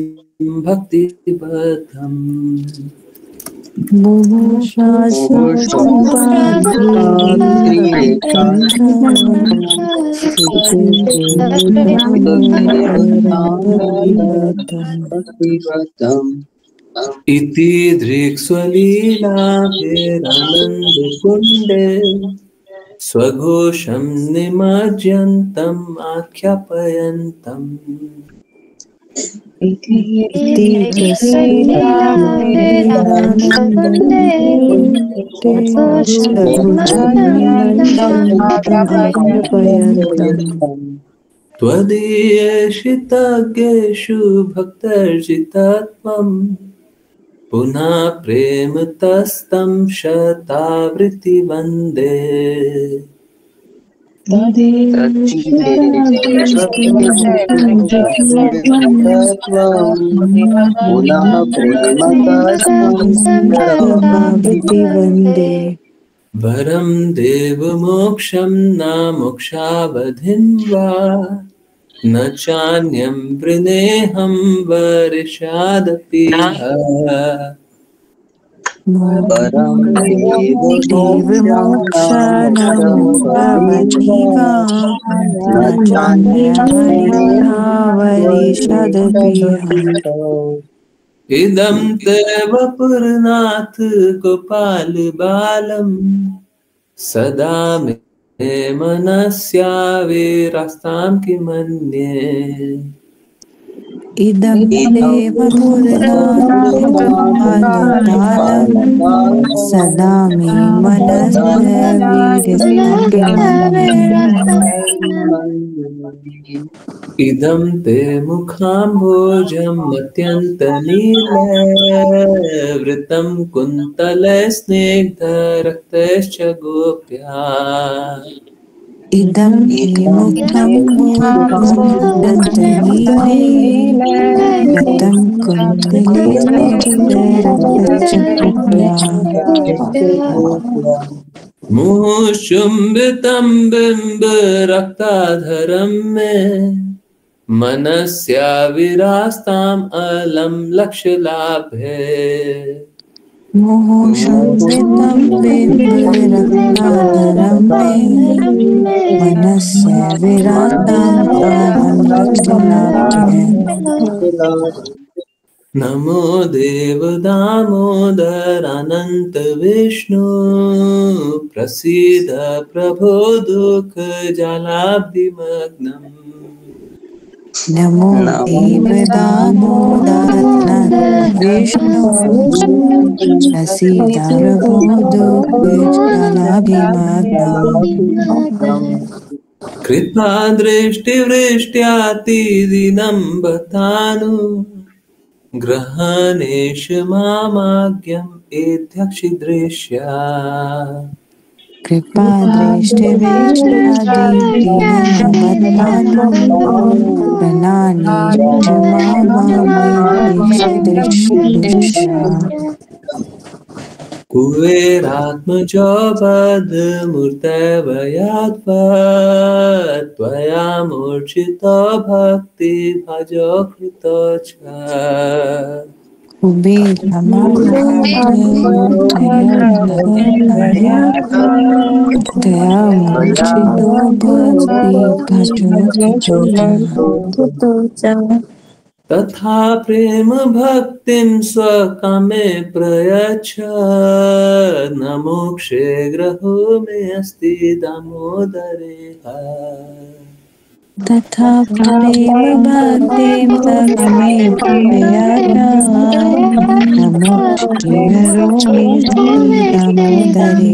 [SPEAKER 1] भक्तिबद्धम्। इति दृक्स्वलीलाभिरानन्दकुण्डे स्वघोषं निमज्जन्तम् आख्यापयन्तम् त्वदीयशितज्ञेषु भक्तर्जितत्वम् पुनः प्रेमतस्तं शतावृत्ति वन्दे वरं देवमोक्षं न मोक्षावधिं वा न चान्यं वृणेऽहं वर्षादपि इदं तव पुरनाथ गोपाल बालम सदा मे मनस्याविरास्तां किमन्ये
[SPEAKER 5] इदं देव पुरनाथबालबालं सदा मे
[SPEAKER 1] इदं ते मुखाम्भोजम् अत्यन्तनीलवृतं कुन्तलस्निग्धरक्तश्च गोप्या
[SPEAKER 5] इदं मुक्तं रतं
[SPEAKER 1] मुहुशुम्बितं बिम्बरक्ताधरं मे मनस्या विरास्ताम् अलं लक्ष्यलाभे
[SPEAKER 5] मोहशोभितं बिम्बरक्ताधरं मे मनस्य विराताम् अलं लक्ष्यलाभे
[SPEAKER 1] नमो देव दामोदरानन्त विष्णु प्रसीद प्रभो दुःख जलाब्धिमग्नम्
[SPEAKER 5] नमो देव दामोदर विष्णु प्रसीद प्रभो दुःखजलाभिमग्नम्
[SPEAKER 1] कृपा दृष्टिवृष्ट्यातिदिनं बतानु ग्रहणेश मामाज्ञम् एध्यक्षिदृश्या
[SPEAKER 5] कृपा दृष्टिवेष्टादिनं प्रणानीश्च मामामयदृश्या
[SPEAKER 1] कुबेरात्मजो बद्धमूर्तयवयात्वा त्वया मूर्छितो भक्तिभाजो कृतो च तथा प्रेम भक्तिं स्वकामे प्रयच्छ न मोक्षे ग्रहो मे अस्ति दामोदरे
[SPEAKER 5] तथा प्रेम भक्तिं स्वकामे प्रयच्छ न मोक्षे ग्रहो मे अस्ति दामोदरे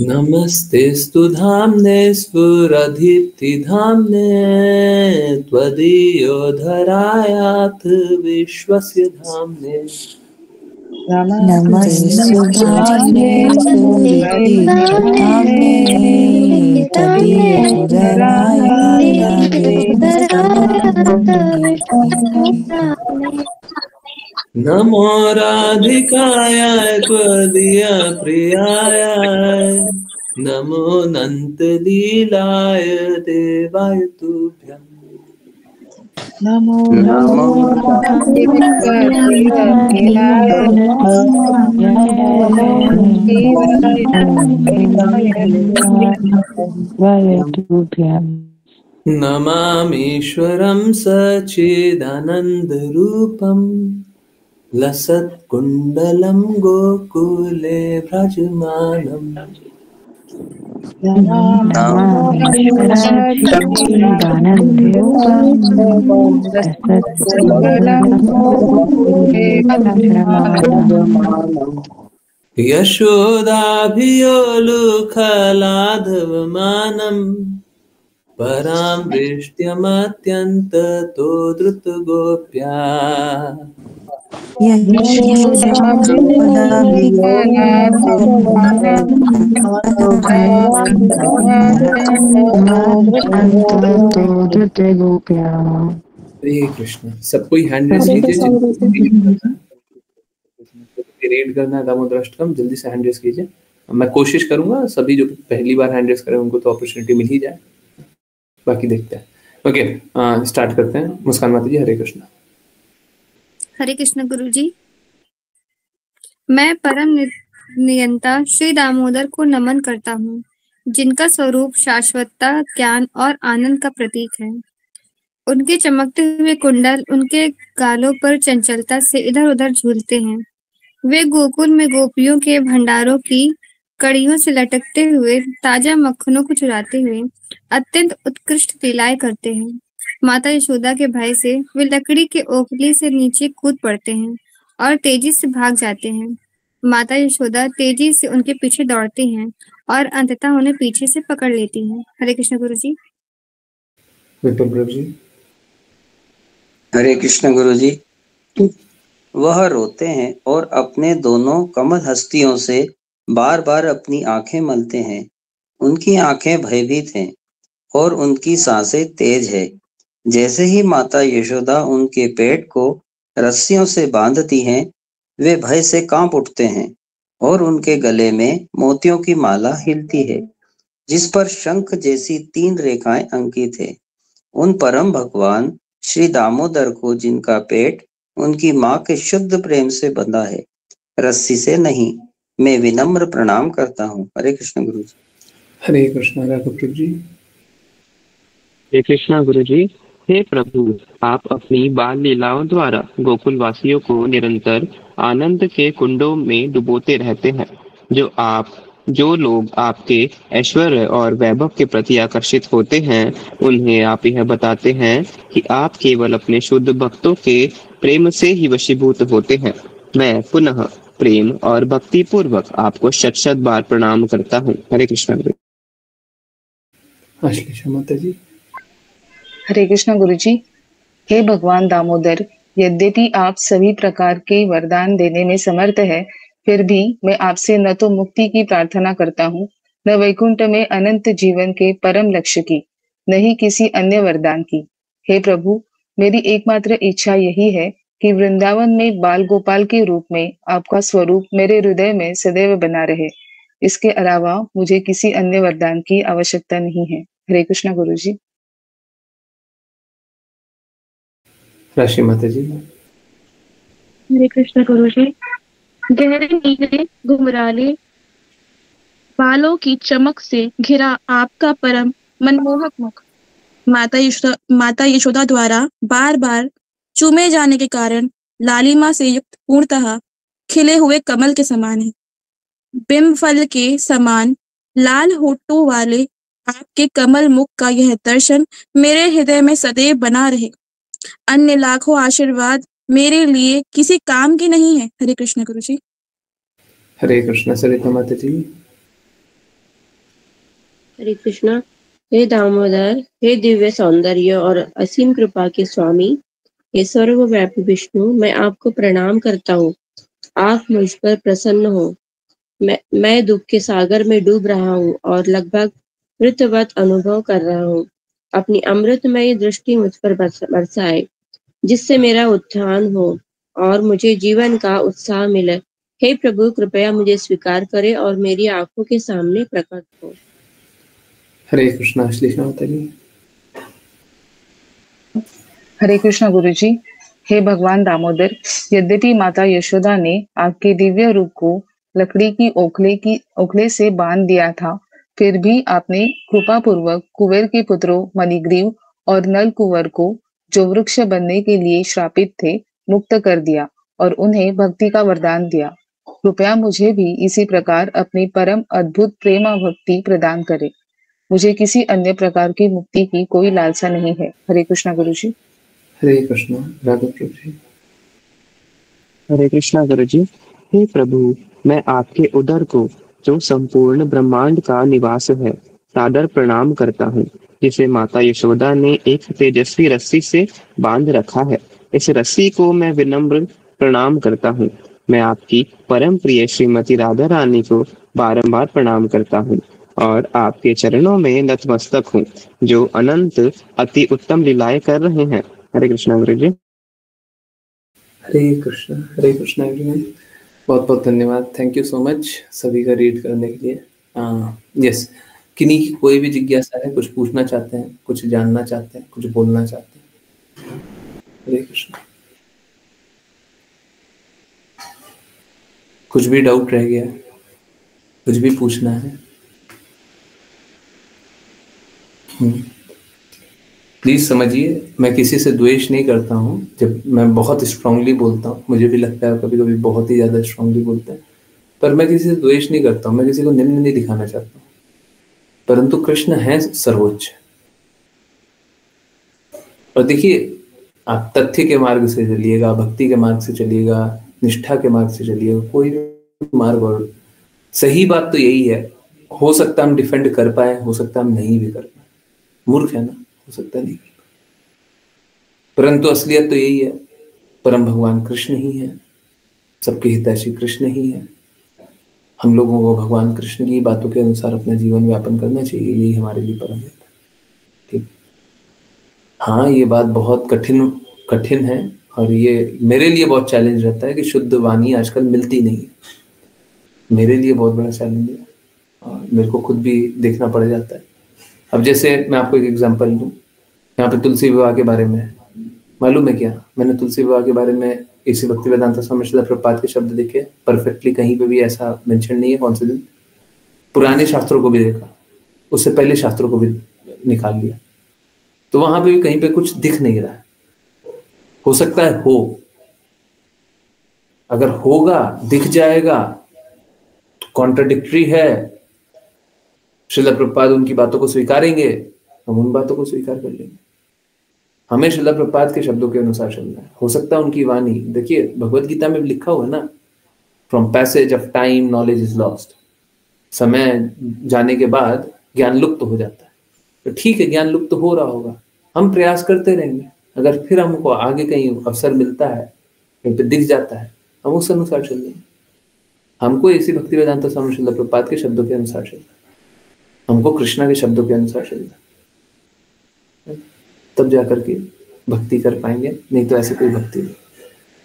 [SPEAKER 1] नमस्तेस्तु धाम्ने स्फुरदीप्तिधाम्ने त्वदीयोद्धरायात् विश्वस्य धाम्ने
[SPEAKER 5] नमस्ते धाम्ने स्फुरदीप्तिधाम्ने त्वदीयोद्धरायात्
[SPEAKER 1] नमो राधिकाय त्वदीय प्रियाय नमो नन्तलीलाय देवाय तुभ्यम्
[SPEAKER 3] नमो
[SPEAKER 1] नमामीश्वरं सच्चिदानन्दरूपम् लसत्कुण्डलं गोकुले व्रजमानम् यशोदाभियोलुखलाधवमानम् परां वृष्ट्यमत्यन्ततो द्रुतगोप्या हरे कृष्ण। सब कोई हैंड रेस कीजिए, रीड करना है दामोदर अष्टकम, जल्दी से हैंड रेस कीजिए। मैं कोशिश करूंगा सभी जो पहली बार हैंड रेस करें उनको तो अपॉर्चुनिटी मिल ही जाए, बाकी देखते हैं। ओके, स्टार्ट करते हैं। मुस्कान माता जी, हरे कृष्ण।
[SPEAKER 6] हरे कृष्ण गुरु जी। मैं परम नियंता श्री दामोदर को नमन करता हूँ, जिनका स्वरूप शाश्वतता, ज्ञान और आनंद का प्रतीक है। उनके चमकते हुए कुंडल उनके गालों पर चंचलता से इधर उधर झूलते हैं। वे गोकुल में गोपियों के भंडारों की कड़ियों से लटकते हुए ताजा मक्खनों को चुराते हुए अत्यंत उत्कृष्ट लीलाएं करते हैं। माता यशोदा के भय से वे लकड़ी के ओखली से नीचे कूद पड़ते हैं और तेजी से भाग जाते हैं। माता यशोदा तेजी से उनके पीछे दौड़ती हैं और अंततः उन्हें पीछे से पकड़ लेती हैं। हरे कृष्ण गुरु जी।
[SPEAKER 1] विपुल प्रभु जी।
[SPEAKER 7] हरे कृष्ण गुरु जी। वह रोते हैं और अपने दोनों कमल हस्तियों से बार बार अपनी आंखें मलते हैं। उनकी आंखें भयभीत हैं और उनकी सांसें तेज है। जैसे ही माता यशोदा उनके पेट को रस्सियों से बांधती हैं, वे भय से कांप उठते हैं और उनके गले में मोतियों की माला हिलती है, जिस पर शंख जैसी 3 रेखाएं अंकित है। उन परम भगवान श्री दामोदर को, जिनका पेट उनकी माँ के शुद्ध प्रेम से बंधा है, रस्सी से नहीं, मैं विनम्र प्रणाम करता हूँ। हरे कृष्ण गुरु जी।
[SPEAKER 1] हरे कृष्ण। राघव प्रभु जी।
[SPEAKER 4] हरे कृष्णा गुरु जी। हे प्रभु, आप अपनी बाल लीलाओं द्वारा गोकुल वासियों को निरंतर आनंद के कुंडों में डुबोते रहते हैं। जो लोग आपके ऐश्वर्य और वैभव के प्रति आकर्षित होते हैं, उन्हें आप यह बताते हैं कि आप केवल अपने शुद्ध भक्तों के प्रेम से ही वशीभूत होते हैं। मैं पुनः प्रेम और भक्ति पूर्वक आपको शत शत बार प्रणाम करता हूँ। हरे कृष्ण गुरु।
[SPEAKER 1] आश्लेषा माता जी।
[SPEAKER 3] हरे कृष्ण गुरु जी। हे भगवान दामोदर, यद्यपि आप सभी प्रकार के वरदान देने में समर्थ है, फिर भी मैं आपसे न तो मुक्ति की प्रार्थना करता हूँ, न वैकुंठ में अनंत जीवन के परम लक्ष्य की, न ही किसी अन्य वरदान की। हे प्रभु, मेरी एकमात्र इच्छा यही है कि वृंदावन में बाल गोपाल के रूप में आपका स्वरूप मेरे हृदय में सदैव बना रहे। इसके अलावा मुझे किसी अन्य वरदान की आवश्यकता नहीं है। हरे कृष्ण गुरु जी।
[SPEAKER 1] राशि माता जी।
[SPEAKER 5] हरे कृष्ण गुरु जी। गहरे नीले घुंघराले बालों की चमक से घिरा आपका परम मनमोहक मुख माता यशोदा द्वारा बार बार चूमे जाने के कारण लालिमा से युक्त पूर्णतः खिले हुए कमल के समान है। बिंब फल के समान लाल होठों वाले आपके कमल मुख का यह दर्शन मेरे हृदय में सदैव बना रहे। अन्य लाखों आशीर्वाद मेरे लिए किसी काम की नहीं है। हरे कृष्ण गुरु जी।
[SPEAKER 1] हरे कृष्ण। सरिता माता जी।
[SPEAKER 8] हरे कृष्णा। हे दामोदर, हे दिव्य सौंदर्य और असीम कृपा के स्वामी, हे सर्वव्यापी विष्णु, मैं आपको प्रणाम करता हूँ। आप मुझ पर प्रसन्न हो। मैं दुख के सागर में डूब रहा हूँ और लगभग मृतवत अनुभव कर रहा हूँ। अपनी अमृतमयी दृष्टि मुझ पर बरसाए, जिससे मेरा उत्थान हो और मुझे जीवन का उत्साह मिले। हे प्रभु, कृपया मुझे स्वीकार करें और मेरी आंखों के सामने प्रकट हो।
[SPEAKER 1] हरे कृष्ण। आश्लेषा माता जी।
[SPEAKER 3] हरे कृष्ण गुरु जी। हे भगवान दामोदर, यद्यपि माता यशोदा ने आपके दिव्य रूप को लकड़ी की ओखले से बांध दिया था, फिर भी आपने कृपा पूर्वक कुबेर के पुत्रों मणिग्रीव और नल कुंवर को, जो वृक्ष बनने के लिए श्रापित थे, मुक्त कर दिया और उन्हें भक्ति का वरदान दिया। कृपया मुझे भी इसी प्रकार अपनी परम अद्भुत प्रेम भक्ति प्रदान करें। मुझे किसी अन्य प्रकार की मुक्ति की कोई लालसा नहीं है। हरे कृष्णा गुरु जी।
[SPEAKER 1] हरे कृष्णा। राधा प्रभु जी।
[SPEAKER 4] हरे कृष्णा गुरु जी। हे प्रभु, मैं आपके उदर को, जो संपूर्ण ब्रह्मांड का निवास है, सादर प्रणाम करता हूँ, जिसे माता यशोदा ने एक तेजस्वी रस्सी से बांध रखा है। इस रस्सी को मैं विनम्र प्रणाम करता हूँ। मैं आपकी परम प्रिय श्रीमती राधा रानी को बारंबार प्रणाम करता हूँ और आपके चरणों में नतमस्तक हूँ, जो अनंत अति उत्तम लीलाएं कर रहे हैं। हरे कृष्णा गुरु जी।
[SPEAKER 1] हरे कृष्णा। हरे कृष्णा एवरीवन। बहुत बहुत धन्यवाद। थैंक यू सो मच सभी का रीड करने के लिए। यस, किन्हीं की कोई भी जिज्ञासा है, कुछ पूछना चाहते हैं, कुछ जानना चाहते हैं, कुछ बोलना चाहते हैं? हरे कृष्णा। कुछ भी डाउट रह गया, कुछ भी पूछना है? प्लीज समझिए, मैं किसी से द्वेष नहीं करता हूँ। जब मैं बहुत स्ट्रांगली बोलता हूँ, मुझे भी लगता है कभी कभी बहुत ही ज्यादा स्ट्रांगली बोलता है, पर मैं किसी से द्वेष नहीं करता हूँ। मैं किसी को निम्न नहीं दिखाना चाहता हूँ, परंतु कृष्ण है सर्वोच्च। और देखिए, आप तथ्य के मार्ग से चलिएगा, भक्ति के मार्ग से चलिएगा, निष्ठा के मार्ग से चलिएगा, कोई भी मार्ग, और सही बात तो यही है। हो सकता है हम डिफेंड कर पाए, हो सकता है हम नहीं भी कर पाए, मूर्ख है ना, हो सकता है नहीं, परंतु असलियत तो यही है। परम भगवान कृष्ण ही है, सबके हितैषी कृष्ण ही है। हम लोगों को भगवान कृष्ण की बातों के अनुसार अपना जीवन व्यापन करना चाहिए, यही हमारे लिए परम हित है। ठीक। हाँ, ये बात बहुत कठिन है, और ये मेरे लिए बहुत चैलेंज रहता है कि शुद्ध वाणी आजकल मिलती नहीं है। मेरे लिए बहुत बड़ा चैलेंज है, और मेरे को खुद भी देखना पड़ जाता है। अब जैसे मैं आपको एक एग्जांपल दूं, यहाँ पे तुलसी विवाह के बारे में मालूम है क्या? मैंने तुलसी विवाह के बारे में इसी भक्ति वेदांत स्वामी श्रील प्रभुपाद के शब्द देखे, परफेक्टली कहीं पे भी ऐसा मेंशन नहीं है। कौन से दिन? पुराने शास्त्रों को भी देखा, उससे पहले शास्त्रों को भी निकाल लिया, तो वहां पे भी कहीं पे कुछ दिख नहीं रहा है। हो सकता है हो, अगर होगा दिख जाएगा तो कॉन्ट्राडिक्टरी है। श्रील प्रभुपाद उनकी बातों को स्वीकारेंगे, हम उन बातों को स्वीकार कर लेंगे। हमें श्रील प्रभुपाद के शब्दों के अनुसार चलना है। हो सकता है उनकी वाणी, देखिए भगवत गीता में लिखा हुआ है ना, from passage of time knowledge is lost. समय जाने के बाद ज्ञान लुप्त हो जाता है। तो ठीक है, ज्ञान लुप्त हो रहा होगा, हम प्रयास करते रहेंगे। अगर फिर हमको आगे कहीं अवसर मिलता है, कहीं पे दिख जाता है, हम उस अनुसार चल लेंगे। हमको इसी भक्ति वेदांत स्वामी श्रील प्रभुपाद के शब्दों के अनुसार चलना, हमको कृष्णा के शब्दों के अनुसार चलना, तब जाकर के भक्ति कर पाएंगे। नहीं तो ऐसे कोई भक्ति नहीं।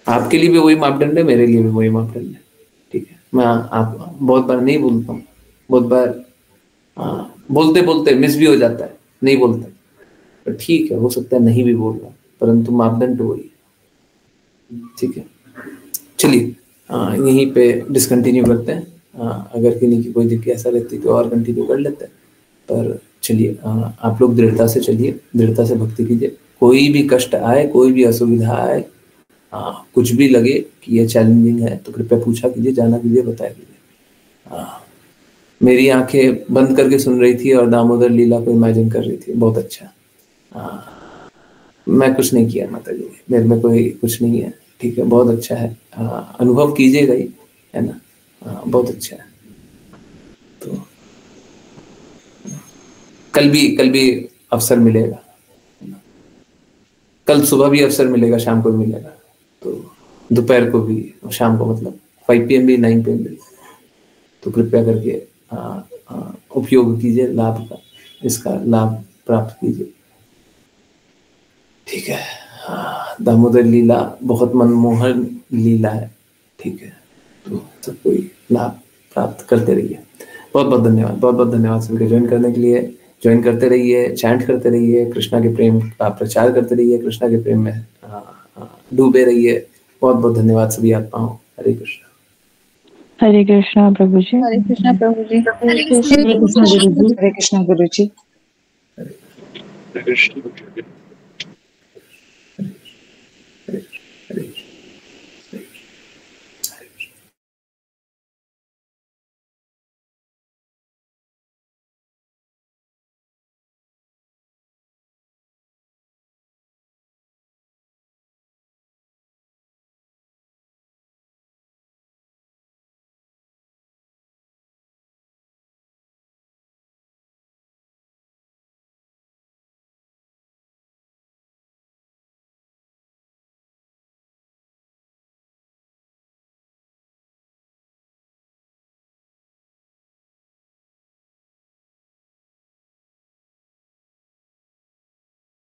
[SPEAKER 1] आपके लिए भी वही मापदंड है, मेरे लिए भी वही मापदंड है। ठीक है, मैं आप बहुत बार नहीं बोलता हूँ, बहुत बार बोलते बोलते मिस भी हो जाता है, नहीं बोलता, पर ठीक है, हो सकता है नहीं भी बोल रहा, परंतु मापदंड वही है। ठीक है, चलिए यहीं पे डिसकंटिन्यू करते हैं। अगर किसी की कोई जिज्ञासा रहती तो और कंटिन्यू कर लेते हैं, पर चलिए आप लोग दृढ़ता से चलिए, दृढ़ता से भक्ति कीजिए। कोई भी कष्ट आए, कोई भी असुविधा आए, कुछ भी लगे कि ये चैलेंजिंग है, तो कृपया पूछा कीजिए, जाना कीजिए, बताया कीजिए। मेरी आंखें बंद करके सुन रही थी और दामोदर लीला को इमेजिन कर रही थी, बहुत अच्छा। मैं कुछ नहीं किया माता जी, मेरे में कोई कुछ नहीं है। ठीक है, बहुत अच्छा है, अनुभव कीजिएगा ही, है ना। बहुत अच्छा है। तो कल भी अवसर मिलेगा, कल सुबह भी अवसर मिलेगा, शाम को भी मिलेगा, तो दोपहर को भी, शाम को मतलब 5 PM भी, 9 PM भी। तो कृपया करके उपयोग कीजिए लाभ का, इसका लाभ प्राप्त कीजिए। ठीक है, दामोदर लीला बहुत मनमोहन लीला है। ठीक है, तो सब कोई लाभ प्राप्त करते रहिए। बहुत बहुत धन्यवाद, बहुत बहुत धन्यवाद सभी को ज्वाइन करने के लिए। ज्वाइन करते रहिए, चैंट करते रहिए, कृष्णा के प्रेम का प्रचार करते रहिए, कृष्णा के प्रेम में डूबे रहिए। बहुत बहुत धन्यवाद सभी आत्माओं। हरे कृष्णा।
[SPEAKER 9] हरे कृष्णा प्रभु जी।
[SPEAKER 3] हरे कृष्णा प्रभु जी।
[SPEAKER 8] हरे कृष्णा गुरु जी।
[SPEAKER 3] हरे कृष्णा गुरु जी।
[SPEAKER 1] हरे कृष्ण।